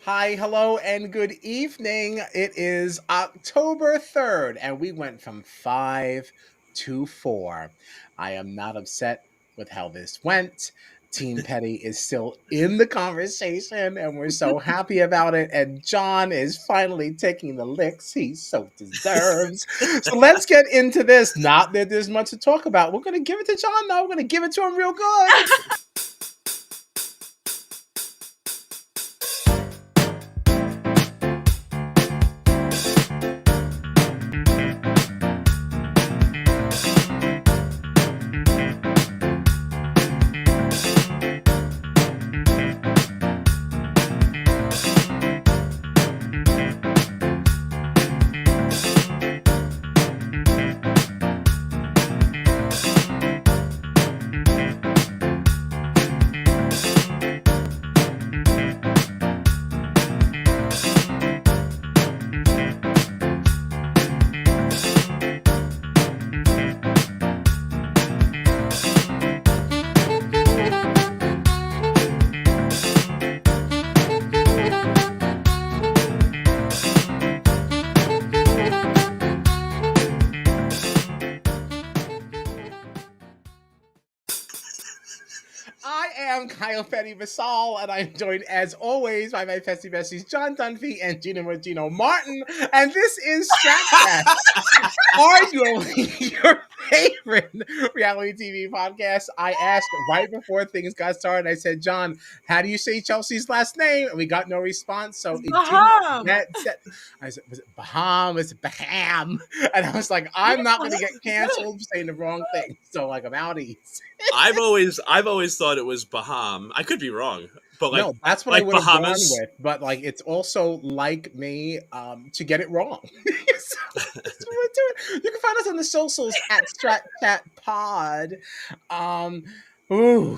Hi, hello, and good evening. It is October 3rd, and we went from 5 to 4. I am not upset with how this went. Team Petty is still in the conversation, and we're so happy about it. And John is finally taking the licks he so deserves. So let's get into this. Not that there's much to talk about. We're going to give it to John, though. We're going to give it to him real good. I am Kyle Petty Vasal, and I'm joined as always by my festy besties John Dunphy and Gina Martino Martin. And this is Strat, arguably your favorite reality TV podcast. I asked right before things got started. I said, John, how do you say Chelsea's last name? And we got no response. So it didn't. Baham. I said, was it Baham? Was it Baham? And I was like, I'm not going to get canceled for saying the wrong thing. So like, I'm outies. I've always thought it was Baham. I could be wrong, but No, that's what I would have gone Bahamas. with. But like, it's also like me to get it wrong. So, that's what we're doing. You can find us on the socials at Strat Chat Pod. Ooh,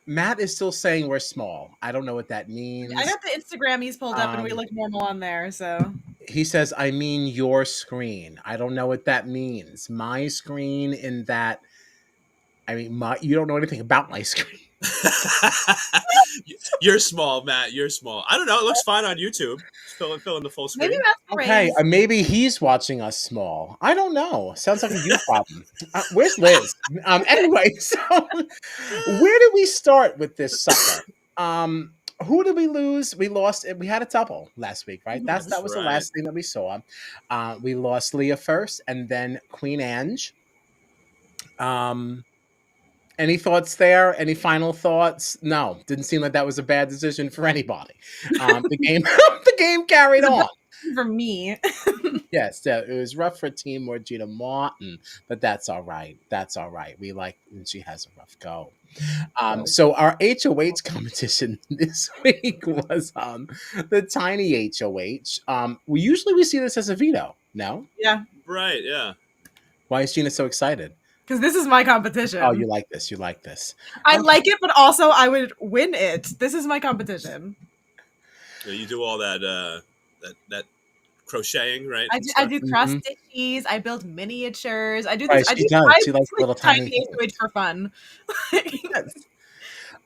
Matt is still saying we're small. I don't know what that means. I got the Instagrammies pulled up and we look normal on there. So He says, I mean your screen. I don't know what that means. My screen in that. I mean, you don't know anything about my screen. You're small, Matt. You're small. I don't know. It looks fine on YouTube. Fill in the full screen. maybe that's Okay, maybe he's watching us small. I don't know. Sounds like a you problem. Where's Liz? Anyway, so where did we start with this sucker? Who did we lose? We lost. We had a couple last week, right? That was right. The last thing that we saw. We lost Leah first, and then Queen Ange. Any thoughts there? Any final thoughts? No, didn't seem like that was a bad decision for anybody. The game carried on. For me. Yes, it was rough for Team Regina Martin, but that's all right. That's all right. We like when she has a rough go. So our HOH competition this week was the tiny HOH. We see this as a veto. No? Yeah. Right, yeah. Why is Gina so excited? Because this is my competition. Oh, you like this. You like this. I like it, but also I would win it. This is my competition. So you do all that crocheting, right? I do cross stitches. I build miniatures. I do Right, this. she likes little tiny HOH for fun. Yes.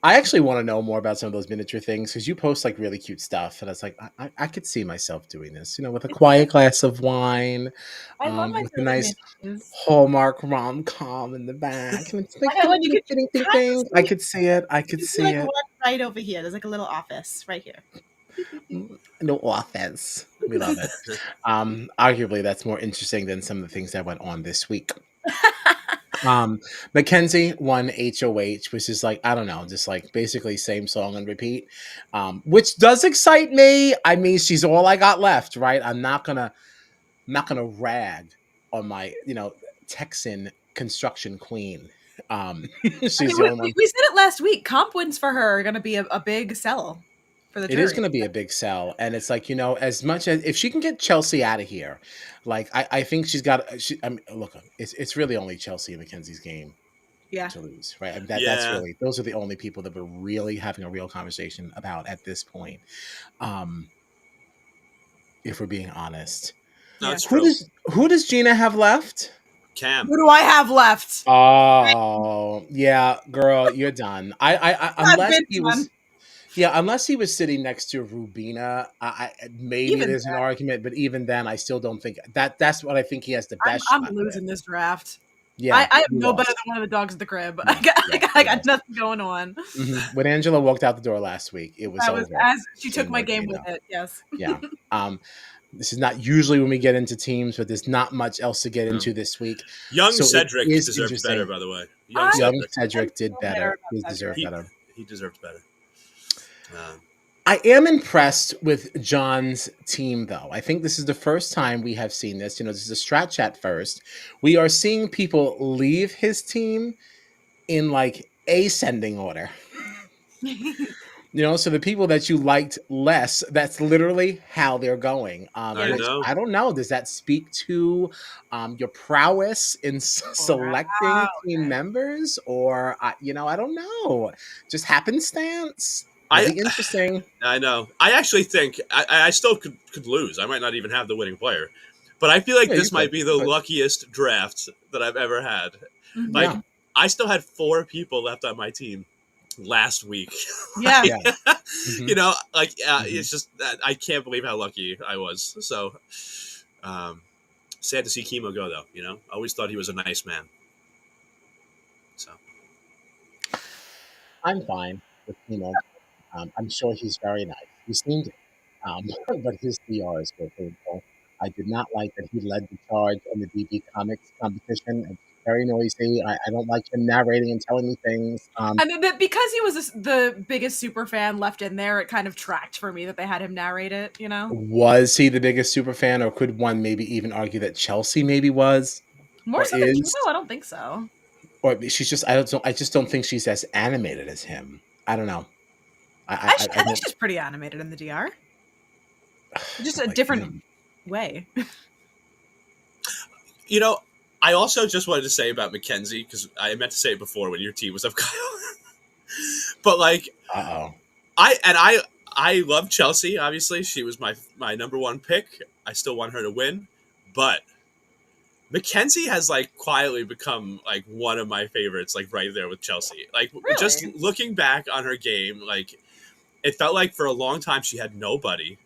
I actually want to know more about some of those miniature things because you post like really cute stuff, and I was like, I could see myself doing this, with a quiet glass of wine, I love my with a nice Hallmark rom-com in the back. And it's like, I could see it. I could see it. Right over here. There's like a little office right here. No offense. We love it. Arguably, that's more interesting than some of the things that went on this week. Makensy won HOH, which is like, I don't know, just like basically same song and repeat, which does excite me. I mean, she's all I got left, right? I'm not gonna rag on my, Texan construction queen. She's the only one. We said it last week. Comp wins for her are going to be a big sell. It is going to be a big sell, and it's like, as much as if she can get Chelsea out of here, like I think she's got. I mean, look, it's really only Chelsea and Mackenzie's game, to lose, right? I mean, that's really, those are the only people that we're really having a real conversation about at this point. If we're being honest, that's who does Gina have left? Cam. Who do I have left? Oh yeah, girl, you're done. I unless he was. Yeah, unless he was sitting next to Rubina, maybe Even there's an argument, but even then, I still don't think that's what I think he has the best I'm shot with. losing this draft. Yeah, I am you no better lost. than one of the dogs at the crib. Yeah, yeah, I you got lost. nothing going on. When Angela walked out the door last week, it was That was over. as she took Between my Mark and game with Vito. it. Yes. Yeah. This is not usually when we get into teams, but there's not much else to get No. into this week. Young So it Cedric is deserved better, interesting. by the way. Young am Cedric did so better. bitter He about deserved Cedric. better. He deserved better. I am impressed with John's team, though. I think this is the first time we have seen this. This is a strat chat first. We are seeing people leave his team in like ascending order. So the people that you liked less, that's literally how they're going. I Which know. I don't know. Does that speak to your prowess in selecting team members, or I don't know. Just happenstance. It'll be interesting. I know. I actually think I still could lose. I might not even have the winning player, but I feel like Yeah, you this might could, be the but luckiest draft that I've ever had. Mhm. Like yeah, I still had 4 people left on my team last week. Yeah. yeah. Mhm. It's just that I can't believe how lucky I was. So sad to see Chemo go though. Always thought he was a nice man. So I'm fine with I'm sure he's very nice. He seemed it. But his PRs were painful. I did not like that he led the charge in the DB Comics competition. It's very noisy. I don't like him narrating and telling me things. I mean, but because he was the biggest super fan left in there, it kind of tracked for me that they had him narrate it. Was he the biggest super fan, or could one maybe even argue that Chelsea maybe was, More or so than is, Kino, I don't think so. or she's just I just don't think she's as animated as him. I don't know. I I think don't she's pretty animated in the DR. Just a like different him. way. I also just wanted to say about Makensy, because I meant to say it before when your team was up, Kyle. But Uh-oh. I love Chelsea. Obviously, she was my number one pick. I still want her to win, but Makensy has quietly become one of my favorites, right there with Chelsea. Really? Just looking back on her game, it felt like for a long time she had nobody,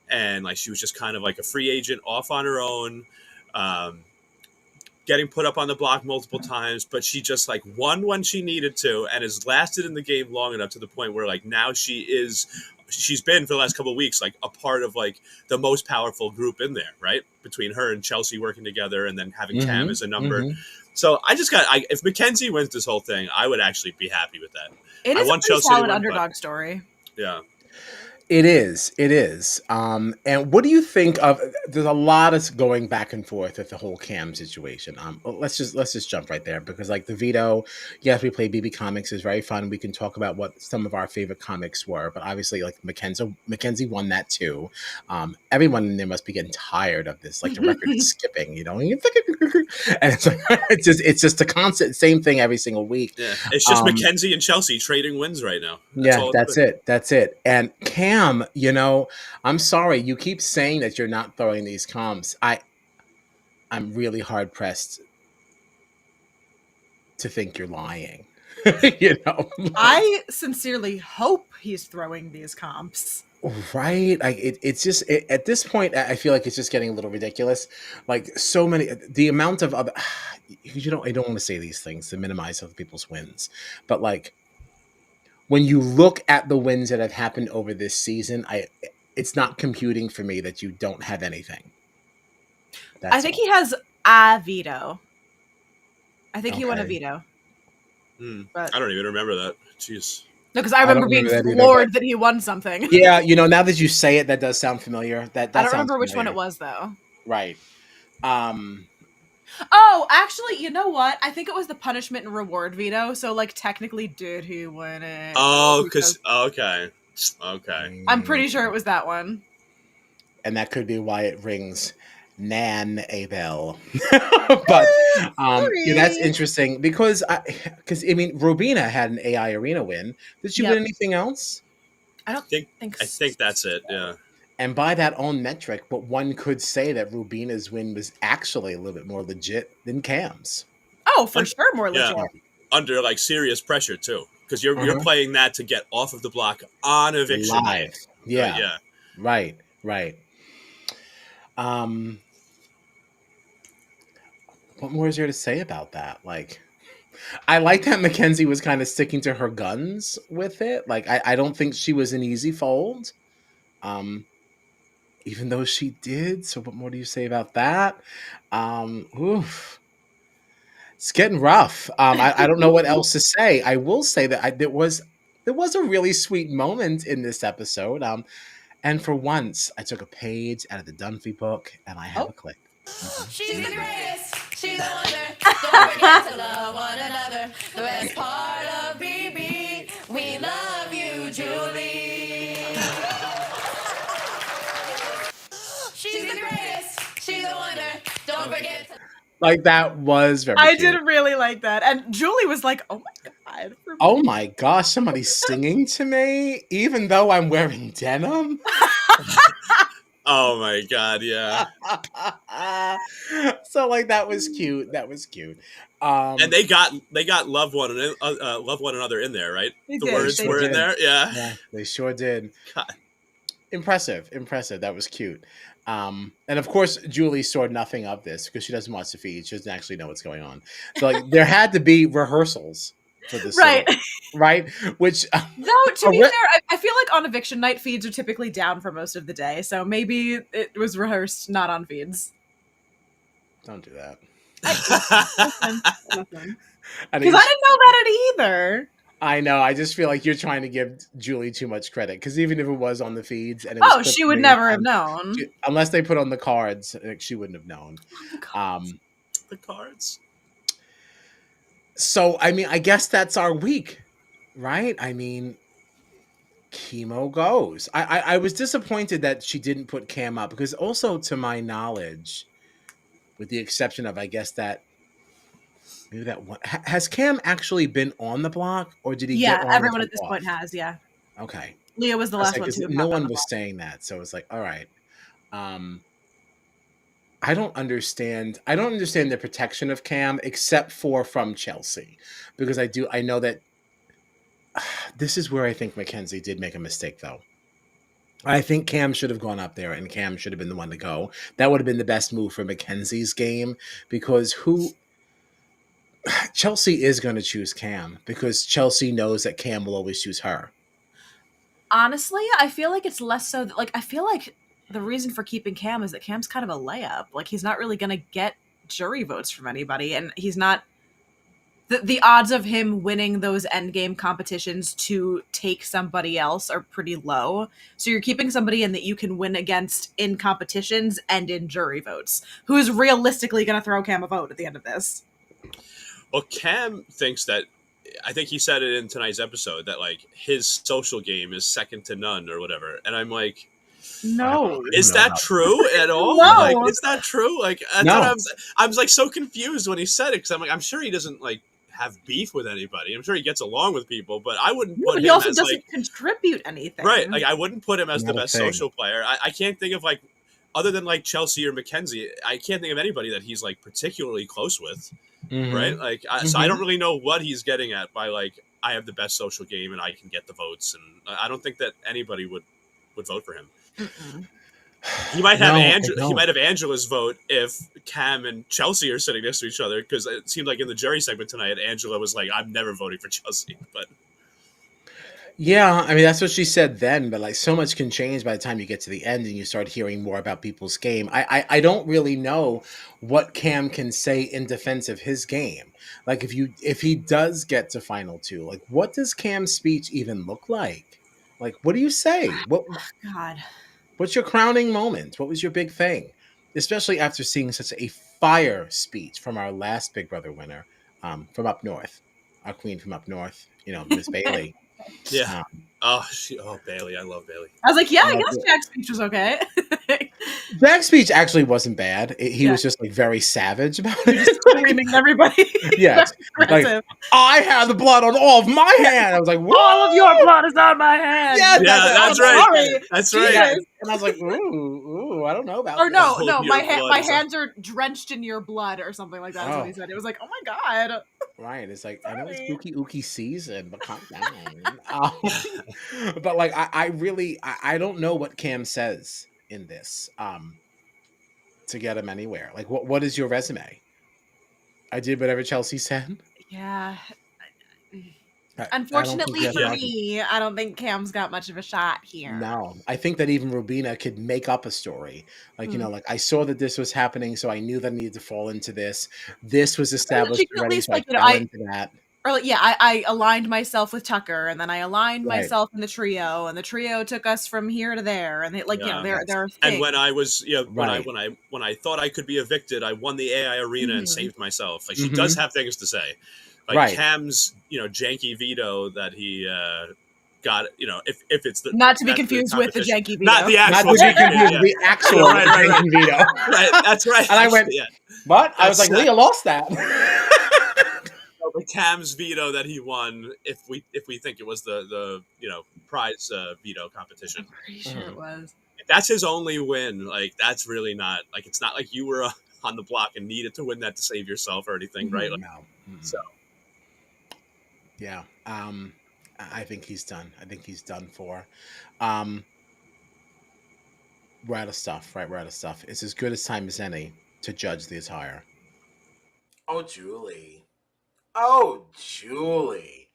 and she was just kind of a free agent off on her own. Getting put up on the block multiple times, but she just won when she needed to, and has lasted in the game long enough to the point where now she's been for the last couple of weeks a part of the most powerful group in there, right? Between her and Chelsea working together, and then having Cam as a number. So if Makensy wins this whole thing, I would actually be happy with that. It is I want a pretty Chelsea solid to win, underdog story. Yeah. It is. And what do you think of? There's a lot of going back and forth with the whole Cam situation. Let's just jump right there, because the veto. Yes, we play BB Comics is very fun. We can talk about what some of our favorite comics were, but obviously Mackenzie won that too. Everyone in there must be getting tired of this, the record skipping. And it's just a constant same thing every single week. Yeah, it's just Makensy and Chelsea trading wins right now. That's it. And Cam, I'm sorry, you keep saying that you're not throwing these comps. I'm really hard pressed to think you're lying. I sincerely hope he's throwing these comps. Right? It's just at this point, I feel like it's just getting a little ridiculous. So many, the amount of other, I don't want to say these things to minimize other people's wins, but when you look at the wins that have happened over this season, it's not computing for me that you don't have anything. I think he has a veto. I think he won a veto. But I don't even remember that. Jeez. No, because I remember being floored that he won something. Yeah, now that you say it, that does sound familiar. That I don't remember which one it was, though. Right. Oh, actually, you know what? I think it was the punishment and reward veto. So, technically, did he win it? Oh, okay. I'm pretty sure it was that one. And that could be why it rings Nan a bell. But that's interesting because Robina had an AI Arena win. Did she win anything else? I don't think I think that's it. Yeah. And by that own metric, but one could say that Rubina's win was actually a little bit more legit than Cam's. Oh, for sure, more legit. Yeah. Under serious pressure too. because you're playing that to get off of the block on eviction night. Live. Yeah. Yeah. Right. What more is there to say about that? Like, I like that Makensy was kind of sticking to her guns with it. Like, I don't think she was an easy fold. Even though she did. So what more do you say about that? Oof. It's getting rough. I don't know what else to say. I will say that there was a really sweet moment in this episode. And for once, I took a page out of the Dunphy book, and I have a clip. She's the greatest. She's a wonder. Don't forget to love one another. The best part of BB. We love you, Julie. She's the greatest. She's a wonder. Don't forget to. Like, that was very I cute. did really like that. And Julie was like, oh my God. Oh my gosh, somebody's singing to me, even though I'm wearing denim. Oh my God, yeah. So like that was cute. And they got love one another in there, right? They The did, words they were in did. there, yeah. Yeah, they sure did. God. Impressive. That was cute. And of course, Julie saw nothing of this because she doesn't watch the feed. She doesn't actually know what's going on. So like, there had to be rehearsals for this, Right. Right? Which, though, to be fair, I feel like on eviction night, feeds are typically down for most of the day. So maybe it was rehearsed not on feeds. don't do that. Because I I didn't know about it either. I know. I just feel like you're trying to give Julie too much credit because even if it was on the feeds and it was She would never have known. Unless they put on the cards, she wouldn't have known. The cards. So, I mean, I guess that's our week, right? I mean, chemo goes. I was disappointed that she didn't put Cam up because also, to my knowledge, with the exception of, I guess, that maybe that one, has Cam actually been on the block or did he get on everyone at this point has, Okay. Leah was the last one to. No one was saying that, so it's like, all right. I don't understand the protection of Cam except for from Chelsea, because I know that this is where I think Makensy did make a mistake, though. I think Cam should have gone up there and Cam should have been the one to go. That would have been the best move for Makensy's game, because Chelsea is going to choose Cam because Chelsea knows that Cam will always choose her. Honestly, I feel like it's less so that, I feel like the reason for keeping Cam is that Cam's kind of a layup. Like, he's not really going to get jury votes from anybody, and he's not. The odds of him winning those endgame competitions to take somebody else are pretty low. So you're keeping somebody in that you can win against in competitions and in jury votes. Who's realistically going to throw Cam a vote at the end of this? Well, Cam thinks that. I think he said it in tonight's episode that his social game is second to none or whatever, and I'm like, no, is that true at all? No. Is that true? No. I was so confused when he said it, because I'm sure he doesn't have beef with anybody. I'm sure he gets along with people, but I wouldn't put him. He also as, doesn't contribute anything, right? I wouldn't put him as the best thing. social player. I can't think of other than Chelsea or Makensy, I can't think of anybody that he's particularly close with. Mm-hmm. Right? So I don't really know what he's getting at by I have the best social game and I can get the votes, and I don't think that anybody would vote for him. Mm-mm. He might have He might have Angela's vote if Cam and Chelsea are sitting next to each other, because it seemed like in the jury segment tonight, Angela was like, "I'm never voting for Chelsea," but. Yeah, I mean, that's what she said then, but so much can change by the time you get to the end and you start hearing more about people's game. I don't really know what Cam can say in defense of his game. If he does get to final two, what does Cam's speech even look like? What do you say? God. What's your crowning moment? What was your big thing? Especially after seeing such a fire speech from our last Big Brother winner, from up north, our queen from up north, Miss Bailey. Yeah. Bailey. I love Bailey. I was like, yeah, I guess Jack's speech was okay. Jack's speech actually wasn't bad. He was just very savage about it. Just screaming at everybody. Yes. I have the blood on all of my hand. I was like, all of your blood is on my hand. Yes, that's right. Sorry. That's right. And I was like, ooh, I don't know about or that. my hands are drenched in your blood or something like that. That's what he said. It was like, oh my God. Right. It's like, I know it's spooky ooky season, but calm down. But like I really I don't know what Cam says in this to get him anywhere. Like what is your resume? I did whatever Chelsea said. Yeah. I don't think Unfortunately you have for to Yeah. argue. me, I don't think Cam's got much of a shot here. No, I think that even Rubina could make up a story. Like, Hmm. like I saw that this was happening, so I knew that I needed to fall into this. This was Or that established she could at already, least so I like, fell into that. I aligned myself with Tucker, and then I aligned Right. myself in the trio, and the trio took us from here to there, and they Yeah. there are And things. when I was, Right. when I thought I could be evicted, I won the AI arena and Mhm. saved myself. Like, she does Mm-hmm. have things to say. Like Right. Cam's, janky veto that he got. If it's the Not to be that's confused with the competition. janky veto. Not the Not actual to be janky veto. confused Yeah. with the actual Right, right, right. Jenkins veto. Right. That's right. And I Actually, went, yeah. but I was That's like, Leah lost that. the Cam's veto that he won. If we think it was the prize veto competition. I'm pretty sure it was. If that's his only win, like, that's really not, like, it's not like you were on the block and needed to win that to save yourself or anything, right? Like, No. so Yeah. I think he's done. I think he's done for. We're out of stuff, right? We're out of stuff. It's as good as time as any to judge the attire. Oh, Julie. Oh, Julie.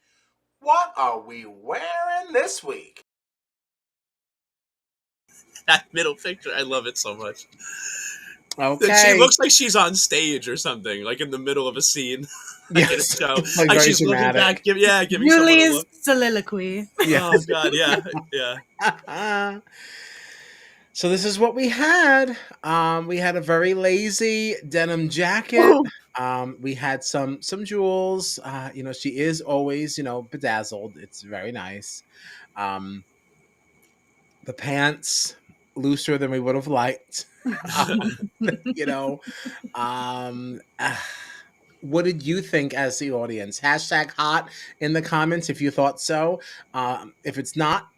What are we wearing this week? that middle picture, I love it so much. Okay. She looks like she's on stage or something, like in the middle of a scene. Like, in a Yes. show. It's like Like very she's looking dramatic. back, giving someone a Julie's look. soliloquy. Yes. Oh God, yeah. So this is what we had. We had a very lazy denim jacket. We had some jewels. She is always, bedazzled. It's very nice. The pants looser than we would have liked. you know. What did you think as the audience? Hashtag hot in the comments if you thought so. If it's not,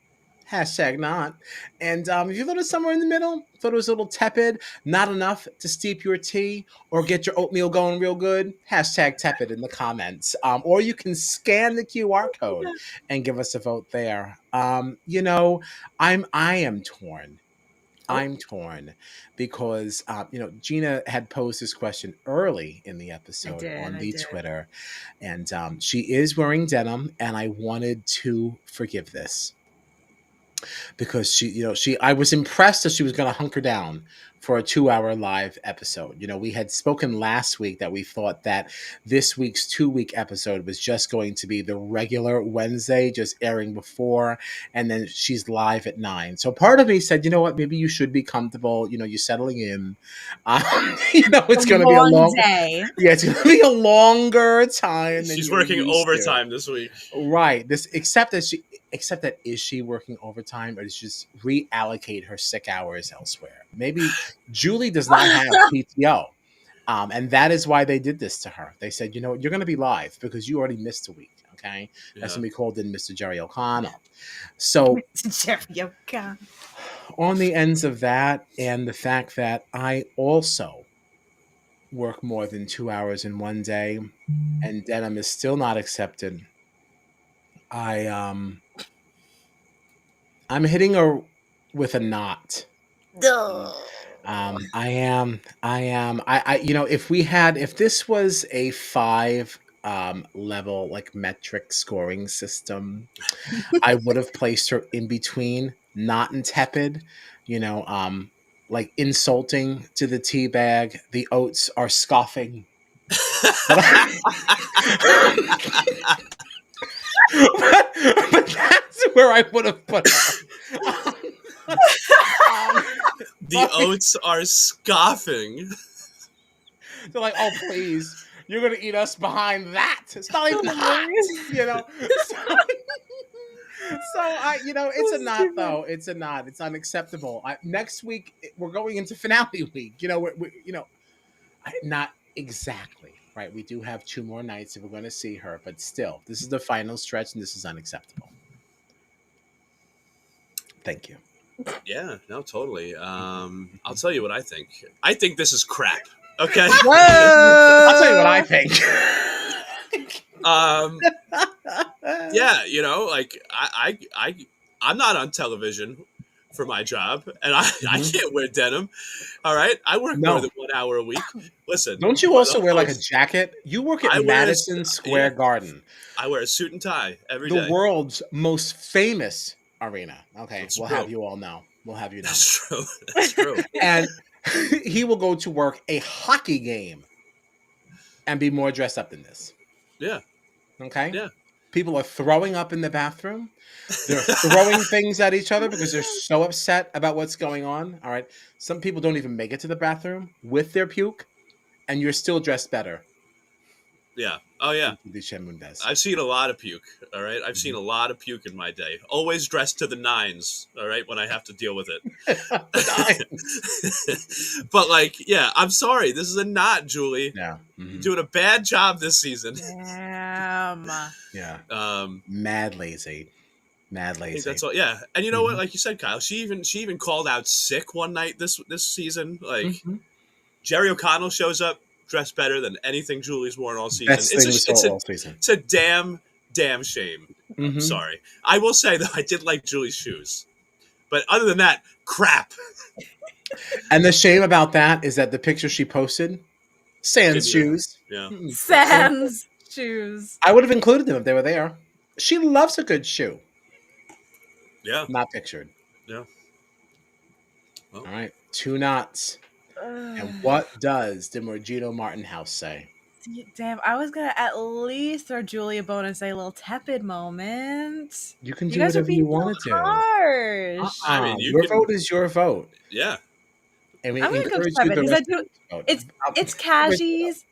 hashtag not. And if you thought it was somewhere in the middle, thought it was a little tepid, not enough to steep your tea or get your oatmeal going real good, hashtag tepid in the comments. Or you can scan the QR code and give us a vote there. I am torn. I'm torn because Gina had posed this question early in the episode on the Twitter, and she is wearing denim, and I wanted to forgive this because I was impressed that she was going to hunker down for a 2-hour live episode. We had spoken last week that we thought that this week's 2-week episode was just going to be the regular Wednesday, just airing before, and then she's live at 9. So part of me said, you know what, maybe you should be comfortable. You're settling in. It's going to be a long day. Yeah, it's going to be a longer time. She's working overtime this week. Right. Except that is she working overtime, or does she just reallocate her sick hours elsewhere? Maybe Julie does not have PTO. And that is why they did this to her. They said, you know what, you're going to be live because you already missed a week. Okay. That's when we called in Mr. Jerry O'Connell. So Jerry O'Connell. On the ends of that and the fact that I also work more than 2 hours in one day and denim is still not accepted, I'm hitting her with a knot. I am. If this was a 5 level like metric scoring system, I would have placed her in between not and tepid, like insulting to the tea bag. The oats are scoffing. but that's where I would have put her. The oats are scoffing. They're like, oh, please, you're going to eat us behind that. It's not even hot, it's a knot, though. It's a knot. It's unacceptable. Next week, we're going into finale week. Not exactly, right? We do have 2 more nights if we're going to see her, but still, this is the final stretch, and this is unacceptable. Thank you. Yeah, no, totally. I'll tell you what I think. I think this is crap. Okay. I'll tell you what I think. Um, yeah, you know, like I'm not on television for my job, and I Mhm. can't wear denim. All right, I work more No. than 1 hour a week. Listen, Don't you for the also wear like a host, jacket? You work at I wear Madison yeah, Square Garden, I wear a suit and tie every the day. world's most famous arena. Okay, That's we'll have true. you all know. We'll have you know. That's true. That's true. And he will go to work a hockey game and be more dressed up than this. Yeah, Okay? yeah. People are throwing up in the bathroom. They're throwing things at each other because they're so upset about what's going on. All right. Some people don't even make it to the bathroom with their puke, and you're still dressed better Yeah. Oh yeah. than Felicia Mundez. I've seen a lot of puke. All right. I've seen Mhm. a lot of puke in my day. Always dressed to the nines. All right. When I have to deal with it. The nines. But like, yeah, I'm sorry. This is a not, Julie. Yeah. You're Mhm. doing a bad job this season. Damn. Yeah. Um, Mad lazy. Mad I think lazy. that's all. Yeah, and you know what? Mhm. Like you said, Kyle, she even called out sick one night this season. Like Mhm. Jerry O'Connell shows up dressed better than anything Julie's worn all season. Best thing we saw It's a all season. it's a damn shame. I'm Mhm. sorry. I will say though, I did like Julie's shoes, but other than that, crap. And the shame about that is that the picture she posted, sans Didn't even, shoes. yeah. Sans. Sans shoes. I would have included them if they were there. She loves a good shoe. Yeah, Not pictured. yeah. Well, All right. 2 knots. And what does the Morgito Martin house say? Damn, I was gonna at least throw Julie a bone and say a little tepid moment. You can You do guys are whatever you being so want to do. harsh. I mean, you Your can, vote is your vote. yeah. And we I'm gonna go encourage you tepid the because I rest of do. you to vote. It's it's I'll risk it. cashies.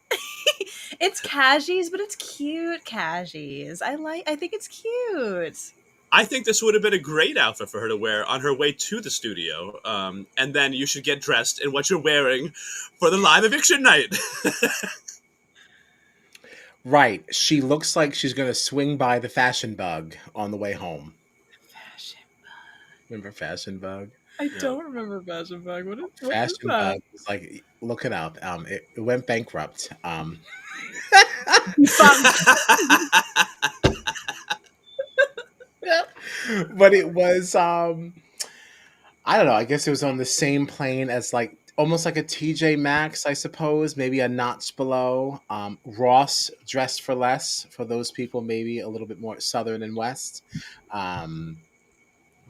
It's cashies, but it's cute cashies. I think it's cute. I think this would have been a great outfit for her to wear on her way to the studio. And then you should get dressed in what you're wearing for the live eviction night. Right. She looks like she's going to swing by the Fashion Bug on the way home. Fashion. Remember Fashion Bug? I Yeah. don't remember Fashion Bug. What is Fashion that? Bug is like, look it up. It went bankrupt. But it was I don't know, I guess it was on the same plane as like almost like a TJ Maxx, I suppose, maybe a notch below. Ross Dressed for Less for those people maybe a little bit more southern and west. Um,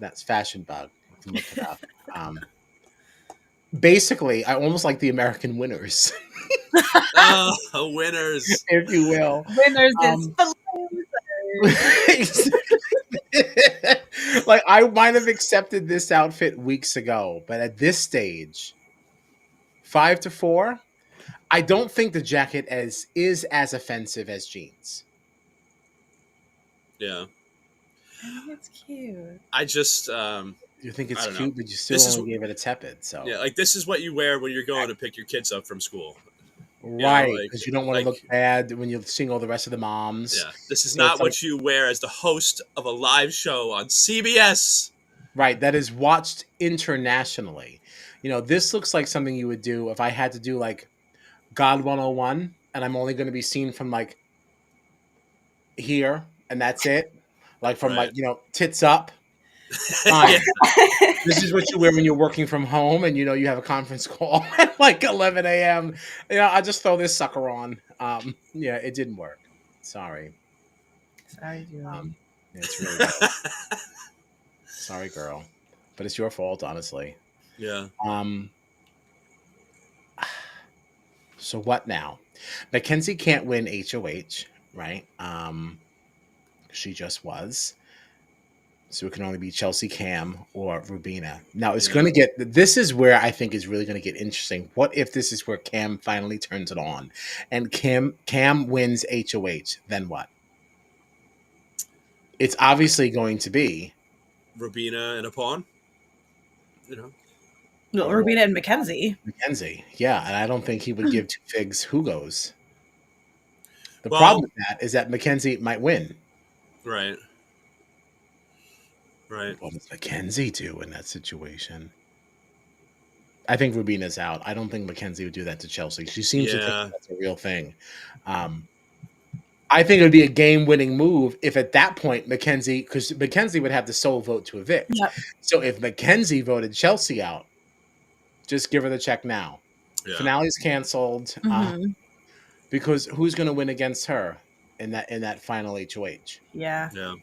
that's Fashion Bug. You can look it up. Basically, I almost like the American Winners, Oh, winners. if you will. Winners is Um, like I might have accepted this outfit weeks ago, but at this stage, 5 to 4, I don't think the jacket is as offensive as jeans. Yeah. I think it's cute. I just, You think it's I don't know. cute, but you still This is only gave it a tepid. So yeah, like this is what you wear when you're going to pick your kids up from school. right, like- because you don't want to look bad when you're seeing all the rest of the moms. Yeah, this is So not it's what like- you wear as the host of a live show on CBS. Right, that is watched internationally. You know, this looks like something you would do if I had to do like God 101, and I'm only going to be seen from like here, and that's it. Like from Right. like tits up. Fine. Yeah. This is what you wear when you're working from home and you have a conference call at like 11 a.m. I just throw this sucker on. Yeah, it didn't work. Sorry. Sorry, Julie. It's really bad. Sorry, girl. But it's your fault, honestly. Yeah. So what now? Makensy can't win HOH, right? She just was. So it can only be Chelsea Cam or Rubina. Now it's going to get. This is where I think is really going to get interesting. What if this is where Cam finally turns it on, and Cam wins HOH? Then what? It's obviously going to be Rubina and a pawn. You know. No, Rubina and Makensy. Makensy. Yeah, and I don't think he would give two figs who goes. The Well- problem with that is that Makensy might win. Right. Right. What does Makensy do in that situation? I think Rubina's out. I don't think Makensy would do that to Chelsea. She seems to Yeah. think that's a real thing. I think it would be a game-winning move if at that point Makensy, because Makensy would have the sole vote to evict. Yep. So if Makensy voted Chelsea out, just give her the check now. Yeah. Finale's canceled Mhm. because who's going to win against her in that final HOH? Yeah. Yeah.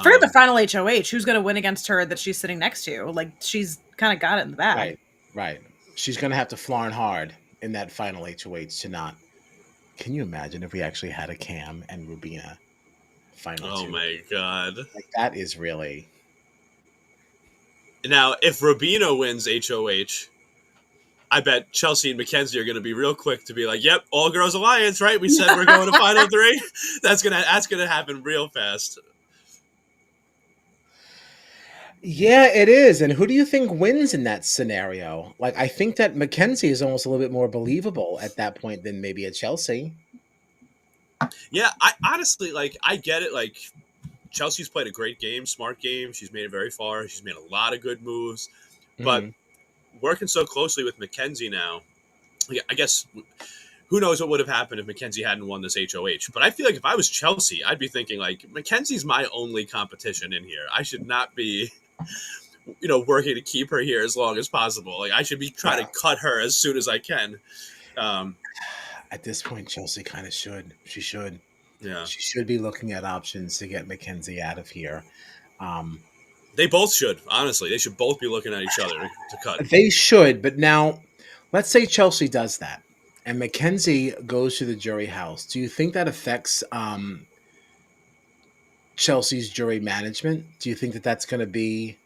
Forget the final HOH. Who's going to win against her that she's sitting next to? Like, she's kind of got it in the bag. Right. She's going to have to flarn hard in that final HOH to not. Can you imagine if we actually had a Cam and Rubina final Oh two? my god. Like, that is really. Now, if Rubino wins HOH, I bet Chelsea and Makensy are going to be real quick to be like, "Yep, all girls alliance, right? We said we're going to final 3." That's gonna happen real fast. Yeah, it is. And who do you think wins in that scenario? Like, I think that Makensy is almost a little bit more believable at that point than maybe a Chelsea. Yeah, I honestly I get it. Like, Chelsea's played a great game, smart game. She's made it very far. She's made a lot of good moves, but working so closely with Makensy now, I guess who knows what would have happened if Makensy hadn't won this HOH. But I feel like if I was Chelsea, I'd be thinking like, Mackenzie's my only competition in here. I should not be, working to keep her here as long as possible. Like, I should be trying to cut her as soon as I can. At this point, Chelsea kind of should. She should. Yeah. She should be looking at options to get Makensy out of here. They both should, honestly. They should both be looking at each other to cut. They should, but now, let's say Chelsea does that, and Makensy goes to the jury house. Do you think that affects Chelsea's jury management? Do you think that that's going to be...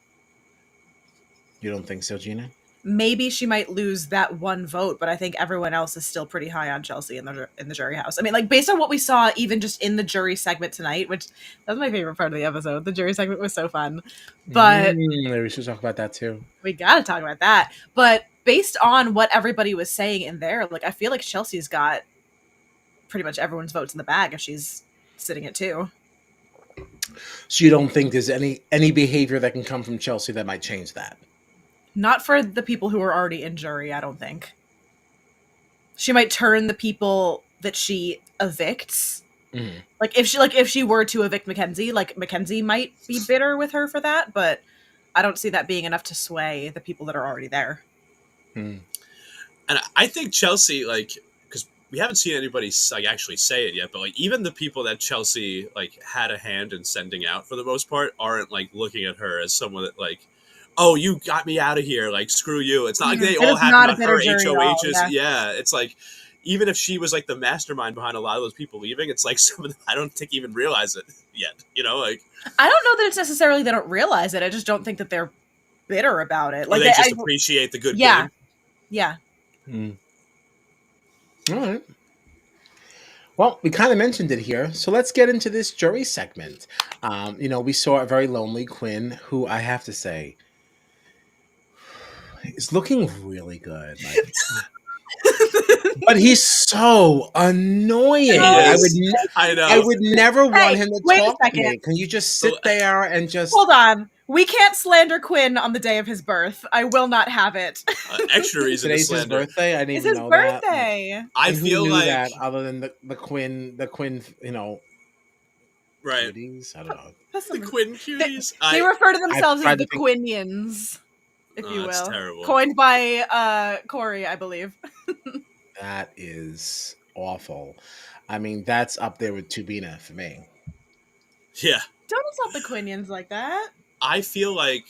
You don't think so, Gina? Maybe she might lose that one vote, but I think everyone else is still pretty high on Chelsea in the jury house. I mean, like, based on what we saw, even just in the jury segment tonight, which that was my favorite part of the episode. The jury segment was so fun, but we should talk about that too. We got to talk about that. But based on what everybody was saying in there, like, I feel like Chelsea's got pretty much everyone's votes in the bag if she's sitting at 2. So you don't think there's any behavior that can come from Chelsea that might change that? Not for the people who are already in jury, I don't think. She might turn the people that she evicts. Mm-hmm. Like if she were to evict Makensy, like Makensy might be bitter with her for that, but I don't see that being enough to sway the people that are already there. Mm. And I think Chelsea, like, because we haven't seen anybody like actually say it yet, but like even the people that Chelsea like had a hand in sending out for the most part aren't like looking at her as someone that like, oh, you got me out of here, like, screw you. It's not like they all have about her HOHs. Yeah, it's like, even if she was like the mastermind behind a lot of those people leaving, it's like some of them I don't think even realize it yet. Like, I don't know that it's necessarily they don't realize it. I just don't think that they're bitter about it. Like, they just appreciate the good game. Yeah. Mm. All right. Well, we kind of mentioned it here, so let's get into this jury segment. We saw a very lonely Quinn, who I have to say is looking really good. Like, but he's so annoying. I know. I would never want him to talk to me. Can you just sit there and just... Hold on. We can't slander Quinn on the day of his birth. I will not have it. Extra reason to slander. Today's his birthday? I didn't even know that. It's his birthday. I feel like... that other than the Quinn, right. cuties? I don't know. The Quinn cuties? They refer to themselves as the Quinions, if you will. That's terrible. Coined by Corey, I believe. That is awful. I mean, that's up there with Tubina for me. Yeah. Don't insult the Quinions like that. I feel like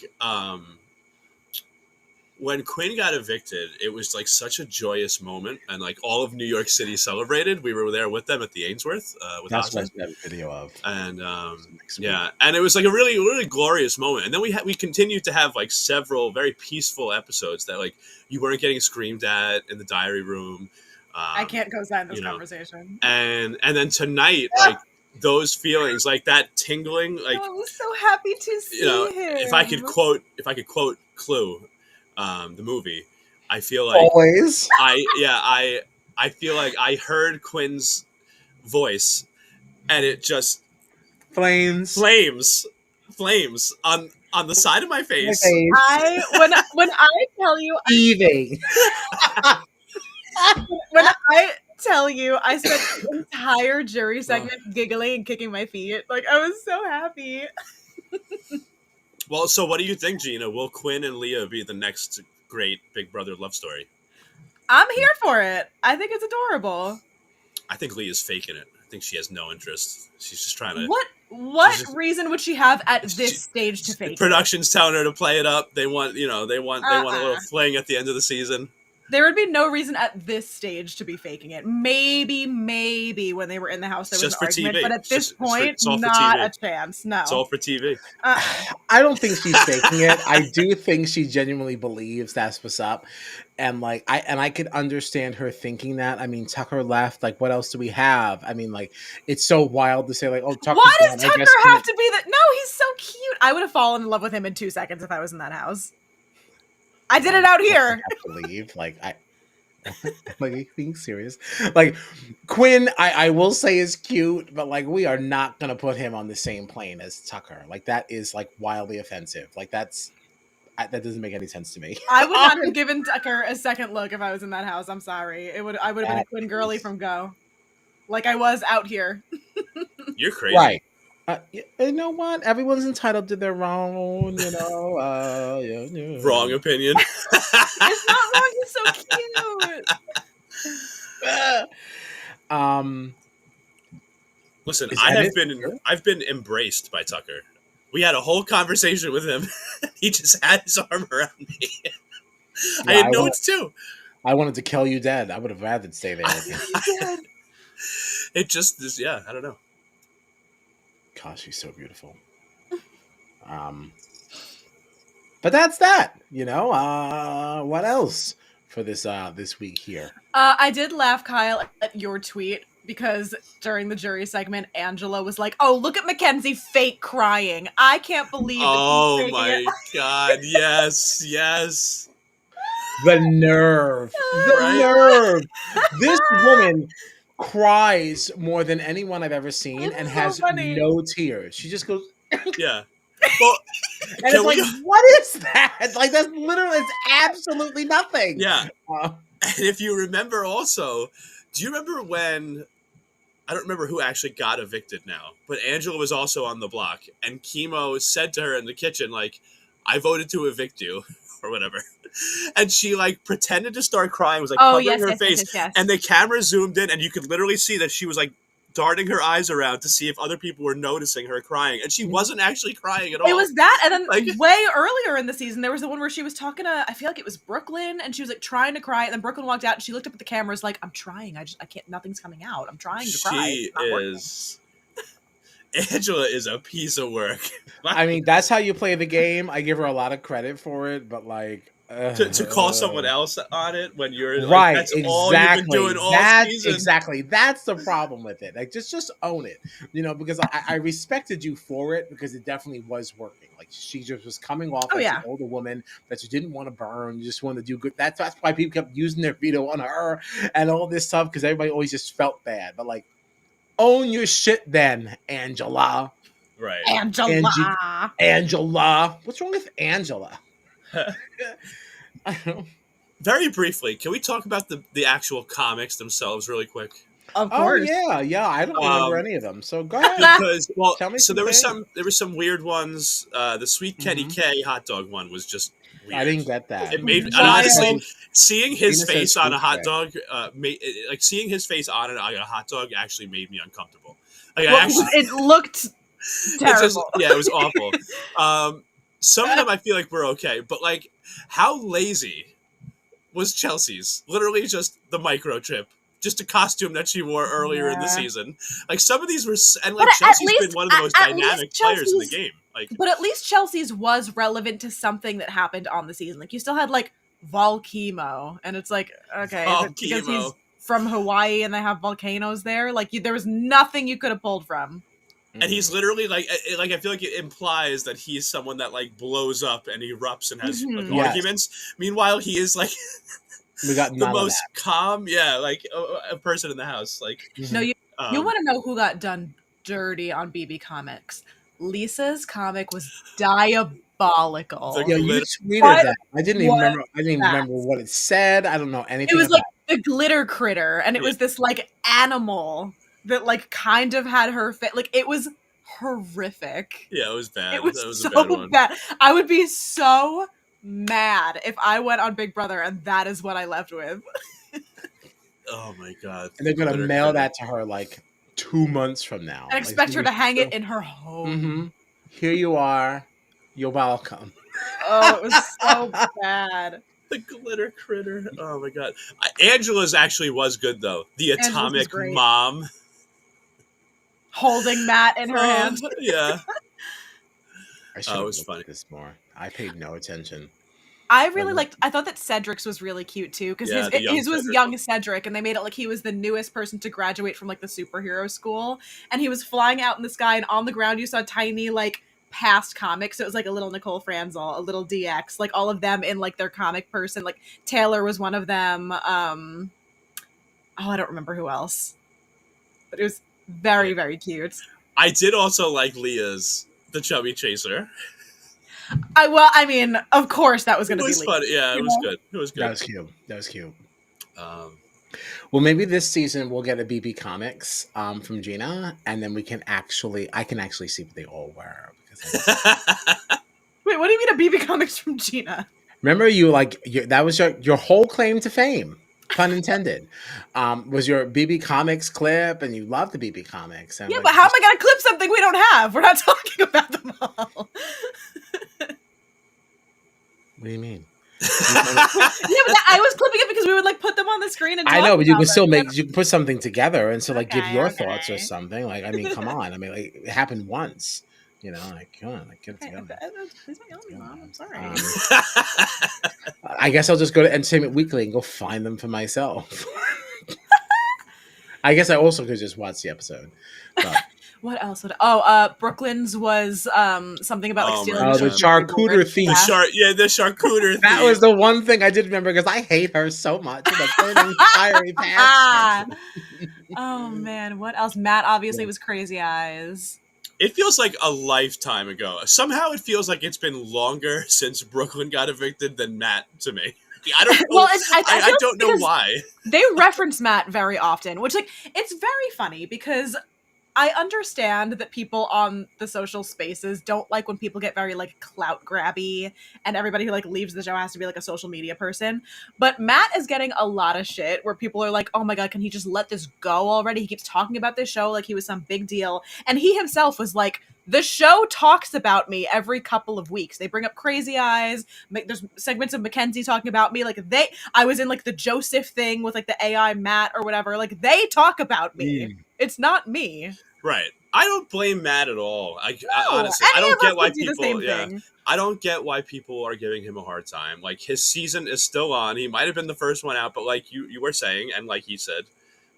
when Quinn got evicted, it was like such a joyous moment, and like all of New York City celebrated. We were there with them at the Ainsworth. That's what I have a video of. And and it was like a really, really glorious moment. And then we continued to have like several very peaceful episodes that like you weren't getting screamed at in the diary room. I can't co-sign this conversation. And then tonight, like those feelings, like that tingling, like I was so happy to see him. If I could quote Clue. The movie, I feel like always. I feel like I heard Quinn's voice, and it just flames on the side of my face. When I tell you, heaving. when tell you, I spent the entire jury segment giggling and kicking my feet. Like, I was so happy. Well, so what do you think, Gina? Will Quinn and Leah be the next great Big Brother love story? I'm here for it. I think it's adorable. I think Leah's faking it. I think she has no interest. She's just trying to. What reason would she have at this stage to fake it? Production's telling her to play it up. They want a little fling at the end of the season. There would be no reason at this stage to be faking it. Maybe when they were in the house there was an argument, TV. But at this point, it's all for not TV. a chance. No, It's all for TV. I don't think she's faking it. I do think she genuinely believes that's what's up, and like I could understand her thinking that. I mean, Tucker left. Like, what else do we have? I mean, like, it's so wild to say like, oh, Tucker's why does gone. Tucker have to be that? No, he's so cute. I would have fallen in love with him in 2 seconds if I was in that house. I did it out here. I believe, like, like, are you being serious? Like, Quinn, I will say is cute, but like, we are not gonna put him on the same plane as Tucker. Like, that is like wildly offensive. Like, that doesn't make any sense to me. I would not have given Tucker a second look if I was in that house. I'm sorry. I would have been a Quinn girly from go, like I was out here. You're crazy, right? You know what? Everyone's entitled to their own, yeah. Wrong opinion. It's not wrong. He's so cute. Listen, I've been embraced by Tucker. We had a whole conversation with him. He just had his arm around me. Yeah, I had notes too. I wanted to kill you dead. I would have rather stay there. It just is, yeah. I don't know. Gosh, she's so beautiful. But that's that. What else for this week here? I did laugh, Kyle, at your tweet because during the jury segment, Angela was like, "Oh, look at Makensy fake crying. I can't believe." Oh my god! Yes. The nerve. Nerve. This woman cries more than anyone I've ever seen and has no tears. She just goes, yeah. Well, and it's like, what is that? Like, that's literally, it's absolutely nothing. Yeah. And if you remember also, do you remember when, I don't remember who actually got evicted now, but Angela was also on the block and Chemo said to her in the kitchen, like, I voted to evict you or whatever. And she like pretended to start crying, was like covering her face. Yes. And the camera zoomed in and you could literally see that she was like darting her eyes around to see if other people were noticing her crying. And she wasn't actually crying at all. It was that. And then like, way earlier in the season, there was the one where she was talking to, I feel like it was Brooklyn, and she was like trying to cry. And then Brooklyn walked out and she looked up at the cameras like, I'm trying. I can't, nothing's coming out. I'm trying to cry. Angela is a piece of work. I mean, that's how you play the game. I give her a lot of credit for it, but like, to call someone else on it when you're like, right, that's exactly. all you've been doing all season. Exactly. That's the problem with it. Like, just own it, because I respected you for it because it definitely was working. Like, she just was coming off as an older woman that you didn't want to burn, you just wanted to do good. That's why people kept using their veto on her and all this stuff, because everybody always just felt bad. But like, own your shit then, Angela. Right. Angela. What's wrong with Angela? I don't know. Very briefly, can we talk about the actual comics themselves really quick? Of course. Oh yeah. I don't remember any of them. So go ahead. Because tell me. So there were some weird ones. The Sweet Kenny K hot dog one was just weird. I didn't get that. It made honestly seeing his face on a hot dog, seeing his face on a hot dog actually made me uncomfortable. Like, it looked terrible. It was awful. Some of them I feel like were okay, but like, how lazy was Chelsea's? Literally just the microchip, just a costume that she wore earlier in the season. Like, some of these were, and like, Chelsea's been one of the most dynamic players in the game. Like, but at least Chelsea's was relevant to something that happened on the season. Like, you still had like Volchemo, and it's like, okay, because he's from Hawaii and they have volcanoes there. Like, there was nothing you could have pulled from. And he's literally like I feel like it implies that he's someone that like blows up and erupts and has arguments. Meanwhile, he is like we got the most calm, like a person in the house. Like, no, you want to know who got done dirty on BB Comics? Lisa's comic was diabolical. Yeah, you tweeted that. I didn't even remember. I didn't even remember what it said. I don't know anything. It was like the glitter critter, and it was this like animal that like kind of had her fit. Like it was horrific. Yeah, it was bad. It was That was so a bad one. bad. I would be so mad if I went on Big Brother and that is what I left with. Oh my god! And they're gonna Glitter mail critter. that to her like 2 months from now. And expect her to hang it in her home. Mm-hmm. Here you are. You're welcome. Oh, it was so bad. The glitter critter. Oh my god! Angela's actually was good though. The Angela's was atomic great. mom. Holding Matt in her hand. Yeah. I should have was looked funny. at this more. I paid no attention. I really liked. I thought that Cedric's was really cute too because Yeah, the young his was Cedric young one. Cedric, and they made it like he was the newest person to graduate from like the superhero school, and he was flying out in the sky, and on the ground you saw tiny like past comics. So it was like a little Nicole Franzel, a little DX, like all of them in like their comic person. Like Taylor was one of them. Oh, I don't remember who else, but it was very very cute. I did also like Leah's the chubby chaser. I mean, of course that was going It to be was Lee. fun. Yeah, it was good. It was That good. was cute. That was cute. Um, Well, maybe this season we'll get a BB Comics from Gina, and then I can actually see what they all were. Because Wait, what do you mean a BB Comics from Gina? remember, that was your whole claim to fame, pun intended, was your BB Comics clip, and you loved the BB Comics. And Yeah, but how am I going to clip something we don't have? We're not talking about them all. What do you mean? Yeah, but I was clipping it because we would like put them on the screen and I talk know, but you about can them. still you can put something together and so like give Okay, your okay. thoughts or something. Like, I mean, come on. I mean, like, it happened once. You know, like, come on, like, get it together. Please don't yell at me, Mom. I'm sorry. I guess I'll just go to Entertainment Weekly and go find them for myself. I guess I also could just watch the episode. But, What else would? Brooklyn's was something about like Oh, stealing my the God. charcuterie thief. the charcuterie. That thief. was the one thing I did remember because I hate her so much. The burning fiery past. Oh man, what else? Matt obviously was Crazy Eyes. It feels like a lifetime ago. Somehow it feels like it's been longer since Brooklyn got evicted than Matt to me. I don't know. Well, I don't know because why. They reference Matt very often, which like it's very funny because I understand that people on the social spaces don't like when people get very like clout grabby and everybody who like leaves the show has to be like a social media person. But Matt is getting a lot of shit where people are like, oh my God, can he just let this go already? He keeps talking about this show like he was some big deal. And he himself was like, the show talks about me every couple of weeks. They bring up Crazy Eyes. There's segments of Makensy talking about me. Like I was in like the Joseph thing with like the AI Matt or whatever. Like they talk about me. It's not me. Right. I don't blame Matt at all. Honestly, I any don't of get us why would do the people. same Yeah, thing. I don't get why people are giving him a hard time. Like his season is still on. He might have been the first one out, but like you were saying, and like he said,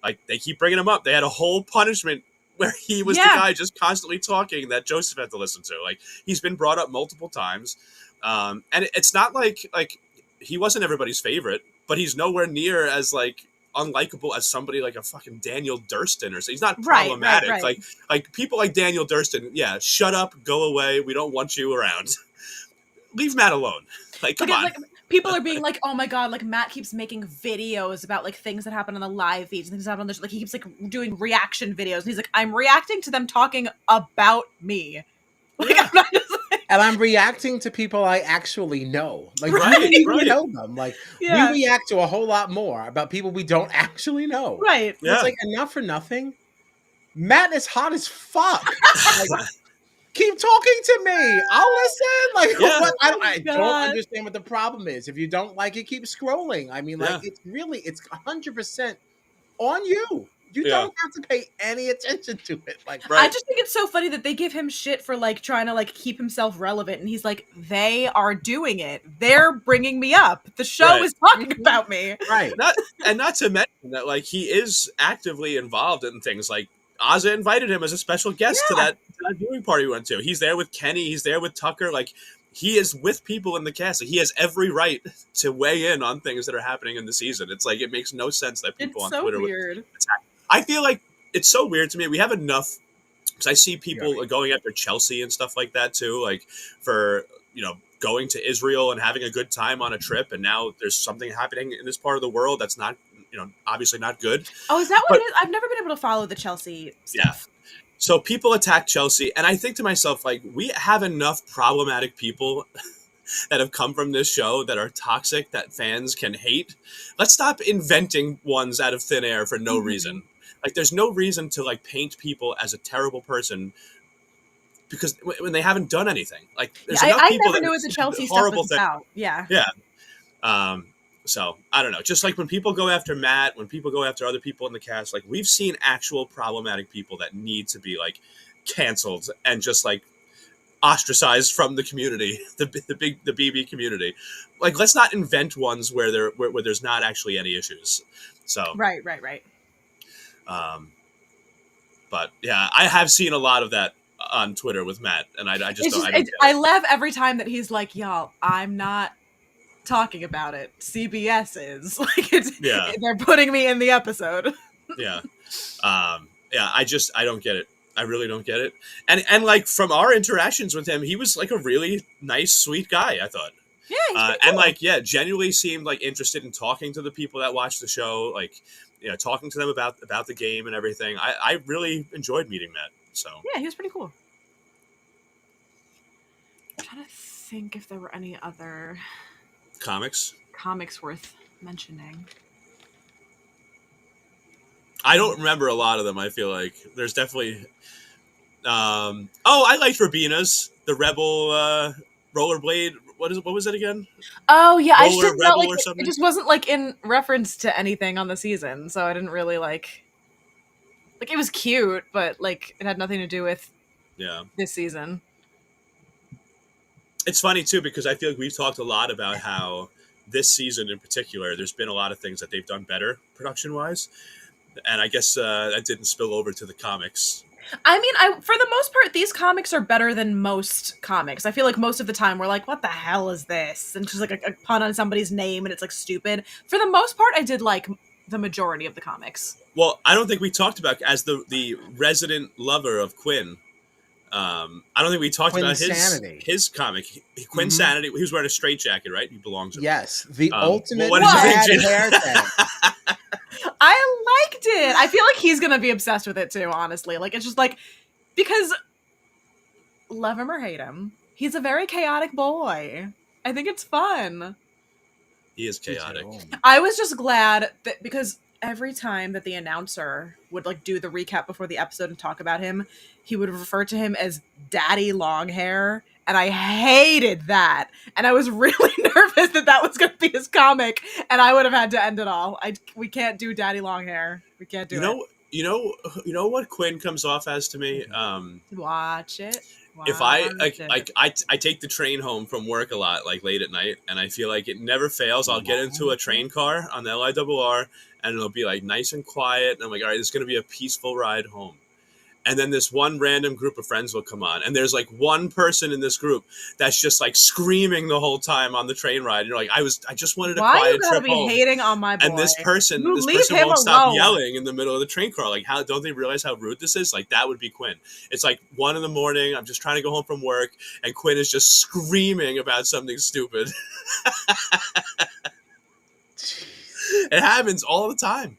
like they keep bringing him up. They had a whole punishment where he was the guy just constantly talking that Joseph had to listen to. Like he's been brought up multiple times, and it's not like he wasn't everybody's favorite, but he's nowhere near as like unlikable as somebody like a fucking Daniel Durston or so. He's not problematic. Right. Like people like Daniel Durston, yeah, shut up, go away. We don't want you around. Leave Matt alone. Like, come on. Like people are being like, oh my God, like Matt keeps making videos about like things that happen on the live feeds and things that happen on the like he keeps like doing reaction videos. And he's like, I'm reacting to them talking about me. Like I'm not just And I'm reacting to people I actually know. Like, Right, we don't even right. know them. Like, Yeah. we react to a whole lot more about people we don't actually know. right. Yeah. It's like, and not for nothing, Matt is hot as fuck. Like, keep talking to me. I'll listen. Like, Yeah. what? I don't God. understand what the problem is. If you don't like it, keep scrolling. I mean, like, Yeah. it's 100% on you. You Yeah. don't have to pay any attention to it. Like, Right. I just think it's so funny that they give him shit for like trying to like keep himself relevant, and he's like, they are doing it. They're bringing me up. The show Right. is talking about me. right. Not to mention that like he is actively involved in things like Ozzy invited him as a special guest to that viewing party we went to. He's there with Kenny. He's there with Tucker. Like he is with people in the cast. Like, he has every right to weigh in on things that are happening in the season. It's like it makes no sense that people It's on so Twitter would weird. attack. I feel like it's so weird to me. We have enough because I see people going after Chelsea and stuff like that too, like for going to Israel and having a good time on a trip, and now there's something happening in this part of the world that's not obviously not good. Oh, is that what But it is? I've never been able to follow the Chelsea yeah. stuff. So people attack Chelsea, and I think to myself, like, we have enough problematic people that have come from this show that are toxic that fans can hate. Let's stop inventing ones out of thin air for no reason. Like, there's no reason to like paint people as a terrible person because when they haven't done anything. Like, Yeah, there's enough I people never that knew what the Chelsea stuff horrible was things. about. Yeah. Yeah. So I don't know. Just like when people go after Matt, when people go after other people in the cast, like, we've seen actual problematic people that need to be like canceled and just like ostracized from the community, the BB community. Like, let's not invent ones where there's not actually any issues. So Right. but yeah, I have seen a lot of that on Twitter with Matt, and I just It's don't. just, I don't get I it. laugh every time that he's like, "Y'all, I'm not talking about it. CBS is like, Yeah. they're putting me in the episode." Yeah. Yeah, I don't get it. I really don't get it. And like, from our interactions with him, he was like a really nice, sweet guy, I thought. Yeah, he's pretty And cool. like, yeah, genuinely seemed like interested in talking to the people that watch the show, like, talking to them about the game and everything. I really enjoyed meeting Matt. So Yeah, he was pretty cool. I'm trying to think if there were any other comics. comics worth mentioning. I don't remember a lot of them. I feel like there's definitely. I liked Rabina's, the Rebel rollerblade. What was it again? Oh yeah, I just Roller didn't Rebel like or it something? just wasn't like in reference to anything on the season, so I didn't really like it was cute, but like it had nothing to do with Yeah. this season. It's funny too, because I feel like we've talked a lot about how this season in particular, there's been a lot of things that they've done better production wise, and I guess that didn't spill over to the comics. I mean, for the most part, these comics are better than most comics. I feel like most of the time we're like, "What the hell is this?" And just like a pun on somebody's name, and it's like stupid. For the most part, I did like the majority of the comics. Well, I don't think we talked about, as the resident lover of Quinn. I don't think we talked about his comic, Quinn Sanity. He was wearing a straitjacket, right? He belongs. Yes, the ultimate what did you bad think, Jen? hair tag. I liked it. I feel like he's gonna be obsessed with it too. Honestly, like it's just like because love him or hate him, he's a very chaotic boy. I think it's fun. He is chaotic. I was just glad that because every time that the announcer would like do the recap before the episode and talk about him, he would refer to him as Daddy Longhair, and I hated that. And I was really nervous that that was going to be his comic, and I would have had to end it all. We can't do Daddy Longhair. We can't do it. You know what Quinn comes off as to me. Watch it. If I take the train home from work a lot, like late at night, and I feel like it never fails. I'll get into a train car on the LIRR, and it'll be like nice and quiet, and I'm like, all right, it's going to be a peaceful ride home. And then this one random group of friends will come on, and there's like one person in this group that's just like screaming the whole time on the train ride. And you're like, I just wanted a quiet you trip be home. hating on my boy? And this person won't stop yelling in the middle of the train car. Like, how don't they realize how rude this is? Like, that would be Quinn. It's like 1 a.m. I'm just trying to go home from work, and Quinn is just screaming about something stupid. It happens all the time.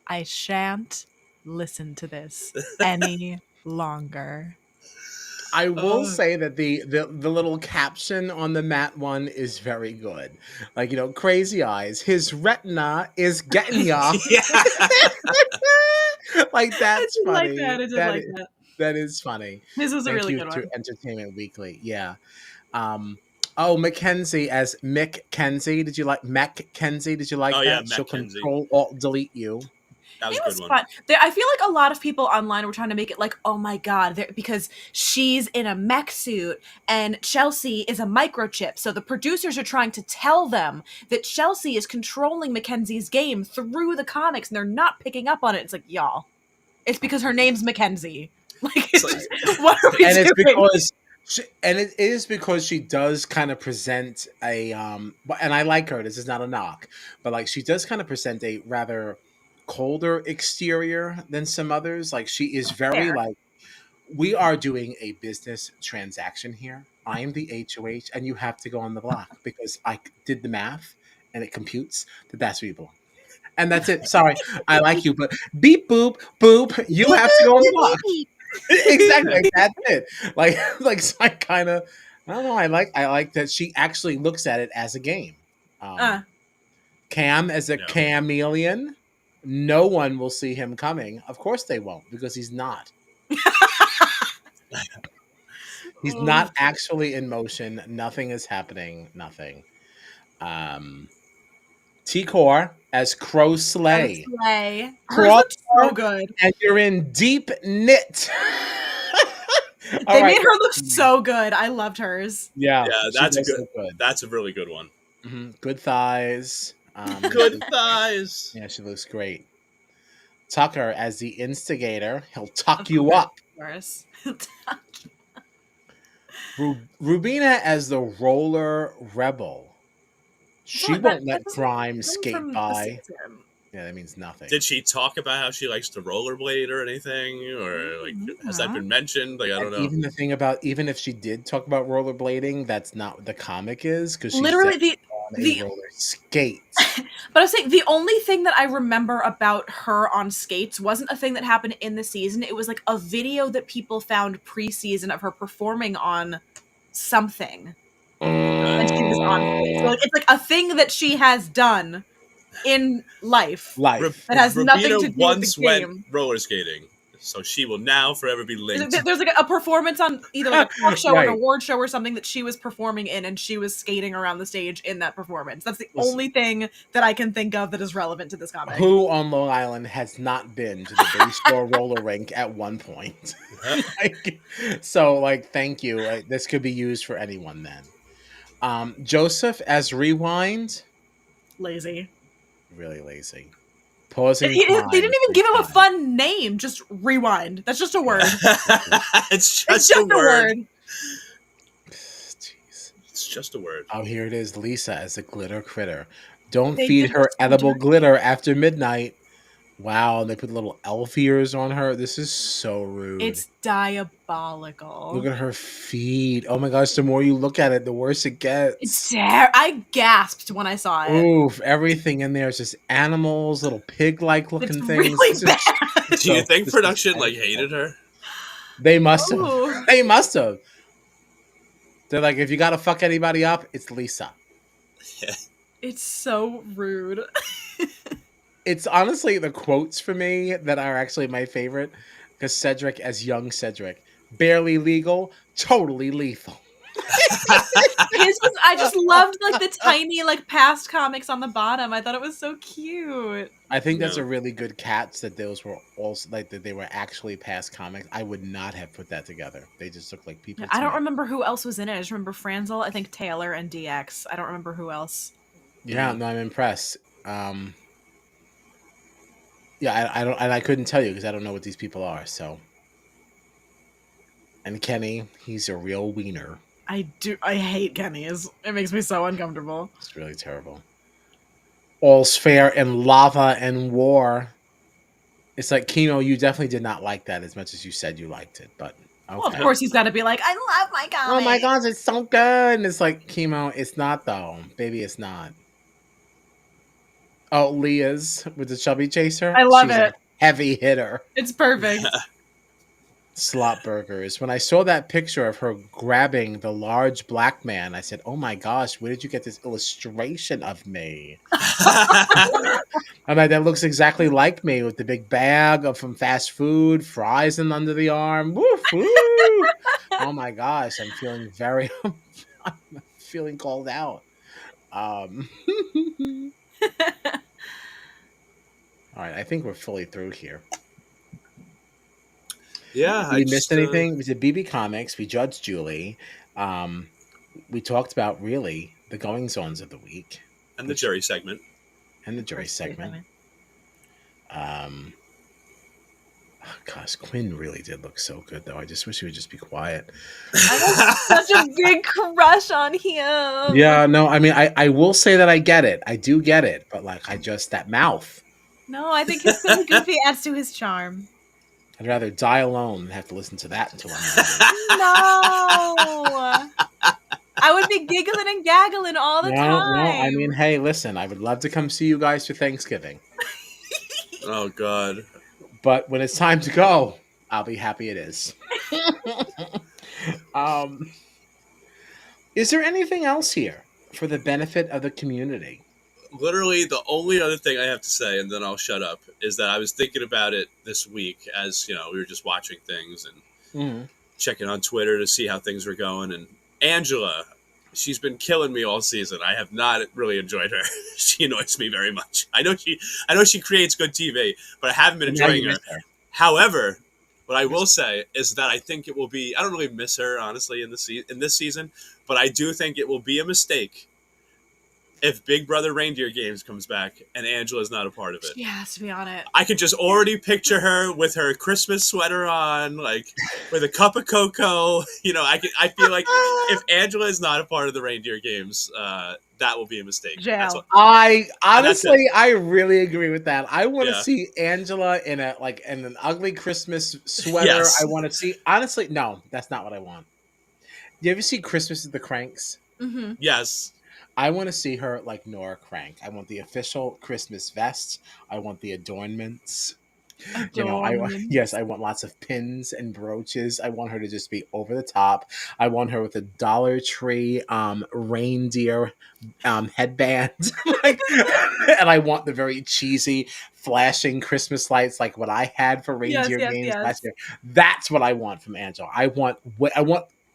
I shan't listen to this any longer. I will say that the little caption on the Matt one is very good. Like, crazy eyes. His retina is getting ya. Like, that's funny. I did like that. That is funny. This was a really good Thank one. you to Entertainment Weekly. Yeah. Mackenzie as Mick Kenzie. Did you like Mackenzie? Did you like that? Yeah, She'll Mackenzie. Control Alt Delete you. That was It a was good fun. one. I feel like a lot of people online were trying to make it like, oh my god, because she's in a mech suit and Chelsea is a microchip. So the producers are trying to tell them that Chelsea is controlling Mackenzie's game through the comics, and they're not picking up on it. It's like, y'all, it's because her name's Mackenzie. Like, what are we doing? It is because she does kind of present a and I like her. This is not a knock, but like she does kind of present a rather colder exterior than some others. Like, she is very like, we are doing a business transaction here. I am the HOH, and you have to go on the block because I did the math and it computes that that's where you belong. And that's it. Sorry, I like you, but beep boop boop. You have to go on the block. Exactly. Like, that's it. Like so I kind of. I don't know. I like that she actually looks at it as a game. Cam as a Yeah. chameleon. No one will see him coming. Of course they won't, because he's not. He's not actually in motion. Nothing is happening. Nothing. T-Core as Crow Slay. Slay. Hers Crawl looked so good. and you're in deep knit. They made her look so good. I loved hers. Yeah, Yeah, she that's does good. look good. That's a really good one. Good thighs. Good thighs. Yeah, she looks great. Tucker as the instigator. He'll tuck you up. Of course. Rubina as the roller rebel. She won't let crime skate by. Yeah, that means nothing. Did she talk about how she likes to rollerblade or anything, or like has that been mentioned? Like I don't know. Even the thing about even if she did talk about rollerblading, that's not what the comic is, because she's literally the roller skates. But I was saying the only thing that I remember about her on skates wasn't a thing that happened in the season. It was like a video that people found pre-season of her performing on something. And she was on skates. So it's like a thing that she has done in life. That has nothing to do with the game. Went roller skating, so she will now forever be linked. There's like a performance on either like a talk show or an award show or something that she was performing in, and she was skating around the stage in that performance. That's the only thing that I can think of that is relevant to this comic. Who on Long Island has not been to the baseball roller rink at one point? Thank you. This could be used for anyone then. Joseph as Rewind. Lazy. Really lazy. Pausing. They didn't even give him a fun name. Just Rewind. That's just a word. It's just a word. Jeez. It's just a word. Oh, here it is. Lisa as a glitter critter. Don't feed her edible glitter after midnight. Wow, and they put little elf ears on her. This is so rude. It's diabolical. Look at her feet. Oh my gosh, the more you look at it, the worse it gets. It's I gasped when I saw it. Oof, everything in there is just animals, little pig-like looking things. Really bad. Do you think production hated her? They must have. They must have. They're like, if you gotta fuck anybody up, it's Lisa. Yeah. It's so rude. It's honestly the quotes for me that are actually my favorite, because Cedric as young Cedric, barely legal, totally lethal. I just loved like the tiny like past comics on the bottom. I thought it was so cute. I think that's a really good catch that those were also like that they were actually past comics. I would not have put that together. They just look like people. I don't remember who else was in it. I just remember Franzel, I think Taylor, and DX. I don't remember who else. Yeah, no, I'm impressed. Yeah, I don't, and I couldn't tell you because I don't know what these people are. So, and Kenny, he's a real wiener. I hate Kenny. It makes me so uncomfortable. It's really terrible. All's fair in lava and war. It's like, Chemo, you definitely did not like that as much as you said you liked it, but okay. Well, of course he's got to be like, I love my comic. Oh my gosh, it's so good. And it's like, Chemo, it's not though. Baby, it's not. Oh, Leah's with the chubby chaser. I love She's it. A heavy hitter. It's perfect. Slot burgers. When I saw that picture of her grabbing the large black man, I said, oh my gosh, where did you get this illustration of me? I'm like, that looks exactly like me with the big bag from fast food, fries in under the arm. Woof, woo. Oh my gosh, I'm feeling I'm feeling called out. All right, I think we're fully through here. Yeah, we missed anything? We did BB Comics. We judged Julie. We talked about really the goings ons of the week and the jury segment. Oh gosh, Quinn really did look so good, though. I just wish he would just be quiet. I have such a big crush on him. Yeah, no, I mean, I will say that I get it. I do get it, but like, that mouth. No, I think his silly goofy adds to his charm. I'd rather die alone than have to listen to that until I'm No. I would be giggling and gaggling all the time. No, I mean, hey, listen, I would love to come see you guys for Thanksgiving. Oh God. But when it's time to go, I'll be happy it is. um, is there anything else here for the benefit of the community? Literally, the only other thing I have to say, and then I'll shut up, is that I was thinking about it this week as we were just watching things and Mhm. checking on Twitter to see how things were going. And Angela, she's been killing me all season. I have not really enjoyed her. She annoys me very much. I know she creates good TV, but I haven't been And now enjoying you her. miss her. However, what I will say is that I think it will be. I don't really miss her honestly in this season, but I do think it will be a mistake if Big Brother Reindeer Games comes back and Angela's not a part of it. She has to be on it. I could just already picture her with her Christmas sweater on, like with a cup of cocoa. I feel like if Angela is not a part of the Reindeer Games, that will be a mistake. That's Jail. what, I And that's honestly, I really agree with that. I want to Yeah. see Angela in an ugly Christmas sweater. Yes. I want to see. Honestly, no, that's not what I want. Do you ever see Christmas with the Cranks? Mm-hmm. Yes. I want to see her like Nora Crank. I want the official Christmas vest. I want the adornments. Yes, I want lots of pins and brooches. I want her to just be over the top. I want her with a Dollar Tree reindeer headband, and I want the very cheesy flashing Christmas lights like what I had for Reindeer Games last year. That's what I want from Angela. I want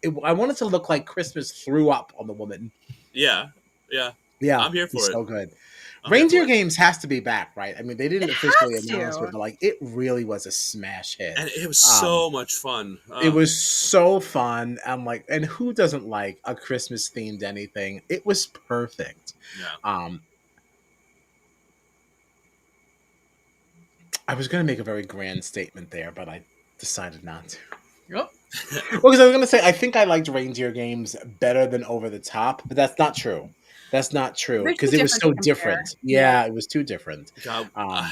it to look like Christmas threw up on the woman. Yeah. Yeah. Yeah, I'm here it's for it. so good. I'm here for Reindeer it. Games has to be back, right? I mean, they didn't It officially has announce to. it, but like it really was a smash hit. And it was so much fun. It was so fun. And who doesn't like a Christmas themed anything? It was perfect. Yeah. I was going to make a very grand statement there, but I decided not to. Yep. Well, because I was going to say I think I liked Reindeer Games better than Over the Top, but that's not true. That's not true They're because too it was so different to compare. different. Yeah, it was too different. God, Um,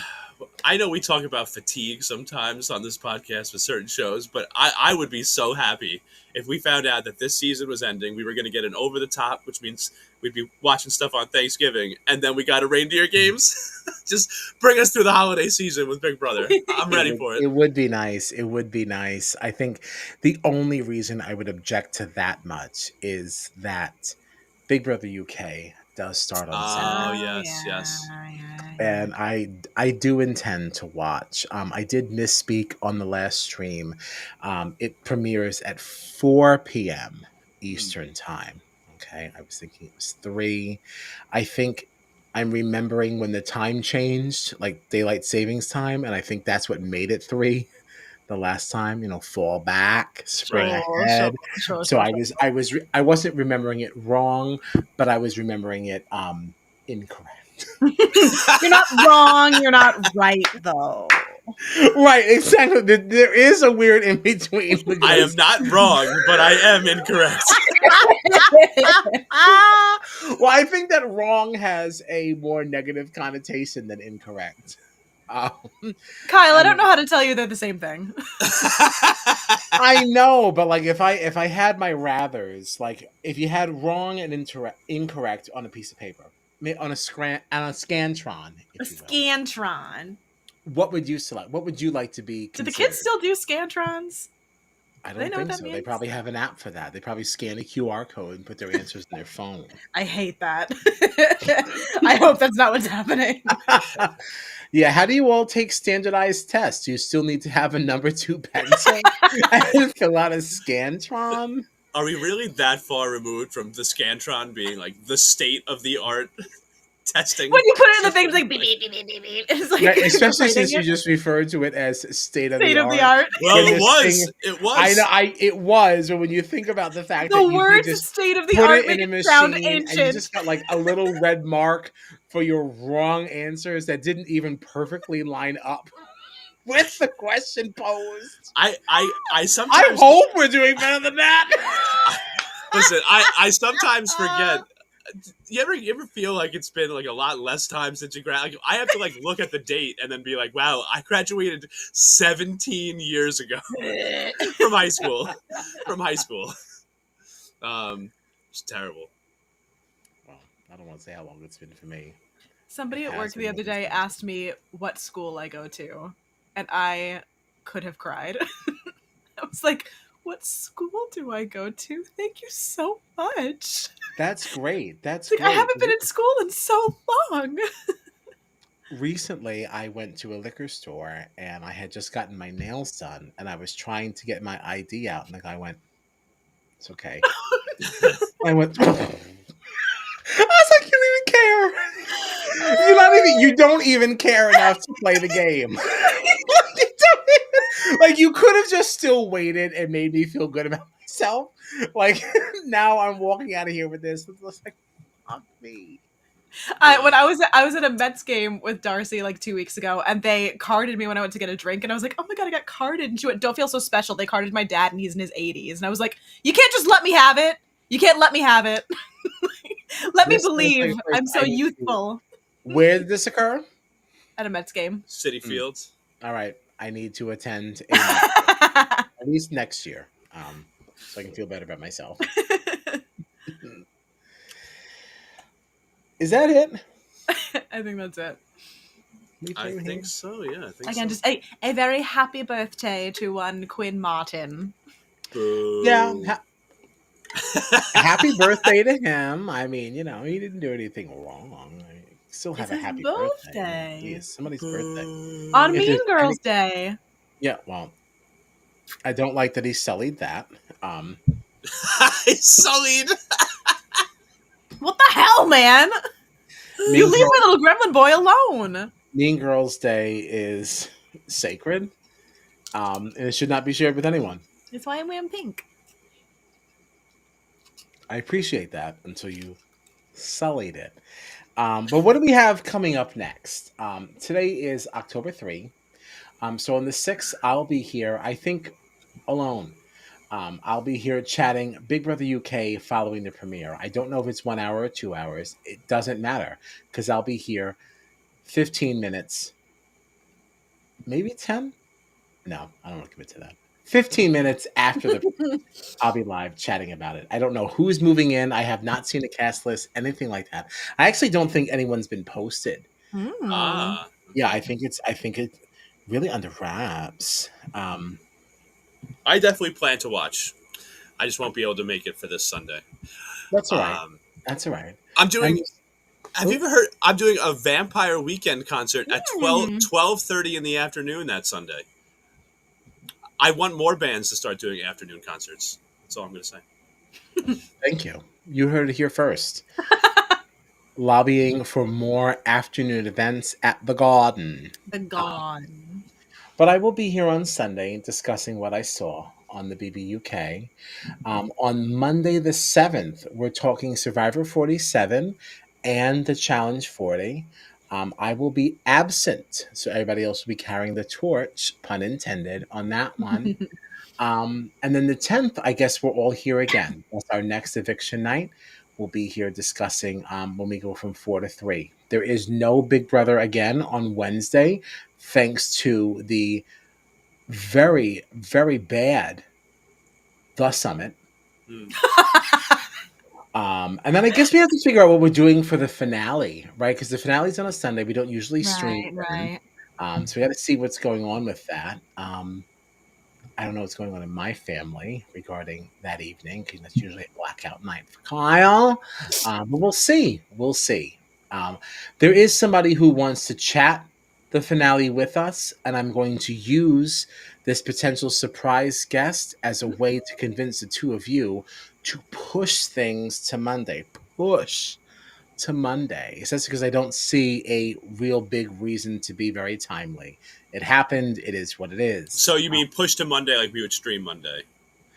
I know we talk about fatigue sometimes on this podcast with certain shows, but I would be so happy if we found out that this season was ending. We were going to get an Over the Top, which means we'd be watching stuff on Thanksgiving, and then we got a Reindeer Games. Just bring us through the holiday season with Big Brother. I'm ready for it. It would be nice. It would be nice. I think the only reason I would object to that much is that Big Brother UK does start on Sunday. Oh, yes. And I do intend to watch. I did misspeak on the last stream. It premieres at 4 p.m. Eastern time. Okay, I was thinking it was 3. I think I'm remembering when the time changed, like daylight savings time, and I think that's what made it 3 the last time. Fall back, spring ahead. So I wasn't remembering it wrong, but I was remembering it incorrect. You're not wrong. You're not right, though. Right, exactly. There is a weird in between. I am not wrong, but I am incorrect. Well, I think that wrong has a more negative connotation than incorrect. Kyle, I don't know how to tell you they're the same thing. I know, but like if I had my rathers, like if you had wrong and incorrect on a piece of paper, on a scantron, if you will, Scantron. what would you select? What would you like to be Do the considered? kids still do scantrons? I They don't know think what so. that They means? probably have an app for that. They probably scan a QR code and put their answers in their phone. I hate that. I hope that's not what's happening. Yeah, how do you all take standardized tests? You still need to have a number 2 pencil and fill out a scantron? Are we really that far removed from the Scantron being like the state of the art testing? When you put it in the thing, it's like beep, beep, beep, beep, beep, beep. It's like Yeah, especially writing since you it. just referred to it as state of State the of art. the art. Well, When it this was. thing- It was. I know, it was, but when you think about the fact that The you could words just state of the put art it make in a it sound machine and you ancient. just got like a little red mark for your wrong answers that didn't even perfectly line up with the question posed. I sometimes I hope we're doing better than that. listen. I sometimes forget. You ever feel like it's been like a lot less time since you graduated? Like, I have to like look at the date and then be like, wow, I graduated 17 years ago from high school. It's terrible. Well, I don't want to say how long it's been for me. Somebody It at has work been the other more day expensive. asked me what school I go to, and I could have cried. I was like, "What school do I go to? Thank you so much." That's great. That's It's like, I great. haven't been in school in so long. Recently, I went to a liquor store and I had just gotten my nails done and I was trying to get my ID out and the guy went, "It's okay." I went, I was like, "You don't even care. You don't even care enough to play the game." Like you could have just still waited and made me feel good about myself. Like now I'm walking out of here with this. It's just like, fuck me. When I was at a Mets game with Darcy like 2 weeks ago, and they carded me when I went to get a drink, and I was like, "Oh my god, I got carded!" And she went, "Don't feel so special." They carded my dad, and he's in his 80s, and I was like, "You can't just let me have it. You can't let me have it. Let me This believe Thursday first, I'm so I need to. youthful." Where did this occur? At a Mets game. City Fields. All right, I need to attend a Mets at least next year, so I can feel better about myself. Is that it? I think that's it. I think so. Yeah, I think Again, so. just a very happy birthday to one Quinn Martin. Boo. Yeah. Happy birthday to him. I mean, he didn't do anything wrong. I mean, still have It's a his happy birthday. birthday. It's somebody's birthday. Boo. On If Mean there's any- Girls Day. Yeah, well, I don't like that he sullied that. It's sullied. What the hell, man? You Mean, leave my little gremlin boy alone. Mean Girls Day is sacred, and it should not be shared with anyone. That's why I'm wearing pink. I appreciate that until you sullied it. But what do we have coming up next? Today is October 3. So on the 6th, I'll be here, I think, alone. I'll be here chatting Big Brother UK following the premiere. I don't know if it's 1 hour or 2 hours. It doesn't matter because I'll be here 15 minutes, maybe 10. No, I don't want to commit to that. 15 minutes after the I'll be live chatting about it. I don't know who's moving in. I have not seen a cast list, anything like that. I actually don't think anyone's been posted. Ah. Yeah, I think it's really under wraps. I definitely plan to watch. I just won't be able to make it for this Sunday. That's all right. Um, That's all right. I'm doing. And- Have you ever heard? I'm doing a Vampire Weekend concert at Hmm. 12:30 in the afternoon that Sunday. I want more bands to start doing afternoon concerts. That's all I'm going to say. Thank you. You heard it here first. Lobbying for more afternoon events at the Garden. The Gone. But I will be here on Sunday discussing what I saw on the BBUK. On Monday the 7th, we're talking Survivor 47 and the Challenge 40. I will be absent, so everybody else will be carrying the torch, pun intended, on that one. And then the 10th, I guess we're all here again. That's our next eviction night. We'll be here discussing when we go from 4 to 3. There is no Big Brother again on Wednesday, thanks to the very, very bad The Summit. Hmm. And then I guess we have to figure out what we're doing for the finale, right? Because the finale's on a Sunday. We don't usually stream. Right. So we got to see what's going on with that. I don't know what's going on in my family regarding that evening because that's usually a blackout night for Kyle. But we'll see. We'll see. There is somebody who wants to chat the finale with us, and I'm going to use this potential surprise guest as a way to convince the two of you to push things to Monday. Push to Monday. It's just because I don't see a real big reason to be very timely. It happened. It is what it is. So you mean push to Monday like we would stream Monday,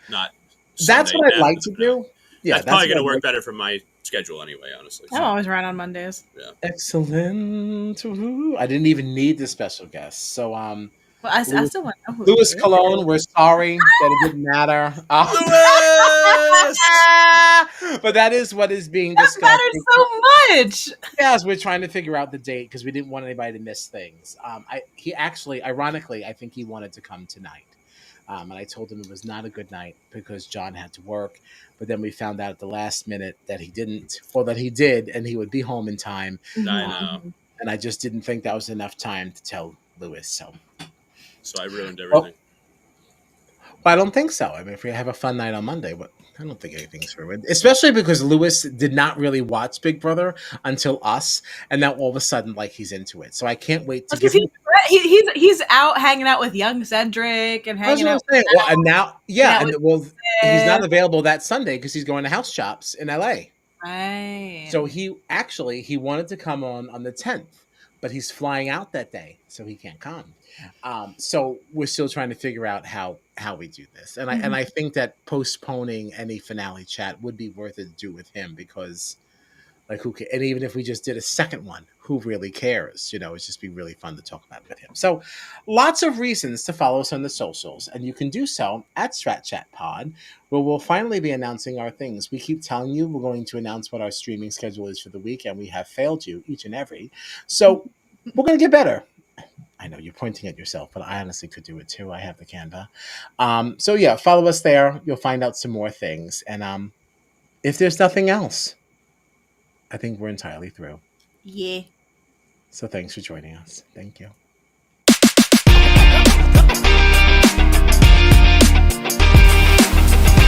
not That's Sunday what I'd after like the to finale. do. Yeah, That's probably what going to I'd work like- better for my schedule anyway, honestly. I'm always right on Mondays. Excellent. Woo-hoo. I didn't even need the special guest. So, Well, I Louis- still want to know who Louis it is. Cologne, we're sorry that it didn't matter. Louis! But that is what is being That discussed. mattered so much. Yes, we're trying to figure out the date because we didn't want anybody to miss things. He actually, ironically, I think he wanted to come tonight. And I told him it was not a good night because John had to work. But then we found out at the last minute that he didn't, or that he did, and he would be home in time. I know. and I just didn't think that was enough time to tell Lewis. So I ruined Well, everything. I don't think so. I mean, if we have a fun night on Monday, but I don't think anything's ruined. Especially because Lewis did not really watch Big Brother until us, and now all of a sudden, like he's into it. So I can't wait to That's give because him. he's out hanging out with young Cedric and That's hanging what I'm out saying. Well, and now, hanging yeah, out and with well, he's not Sid. available that Sunday because he's going to house shops in LA. Right. So he wanted to come on the 10th, but he's flying out that day, so he can't come. So we're still trying to figure out how we do this, and I think that postponing any finale chat would be worth it to do with him because. Like who can, and even if we just did a second one, who really cares? It's just be really fun to talk about with him. So, lots of reasons to follow us on the socials, and you can do so at Strat Chat Pod, where we'll finally be announcing our things. We keep telling you we're going to announce what our streaming schedule is for the week, and we have failed you each and every. So, we're going to get better. I know you're pointing at yourself, but I honestly could do it too. I have the Canva. So yeah, follow us there. You'll find out some more things, and if there's nothing else. I think we're entirely through. Yeah. So thanks for joining us. Thank you.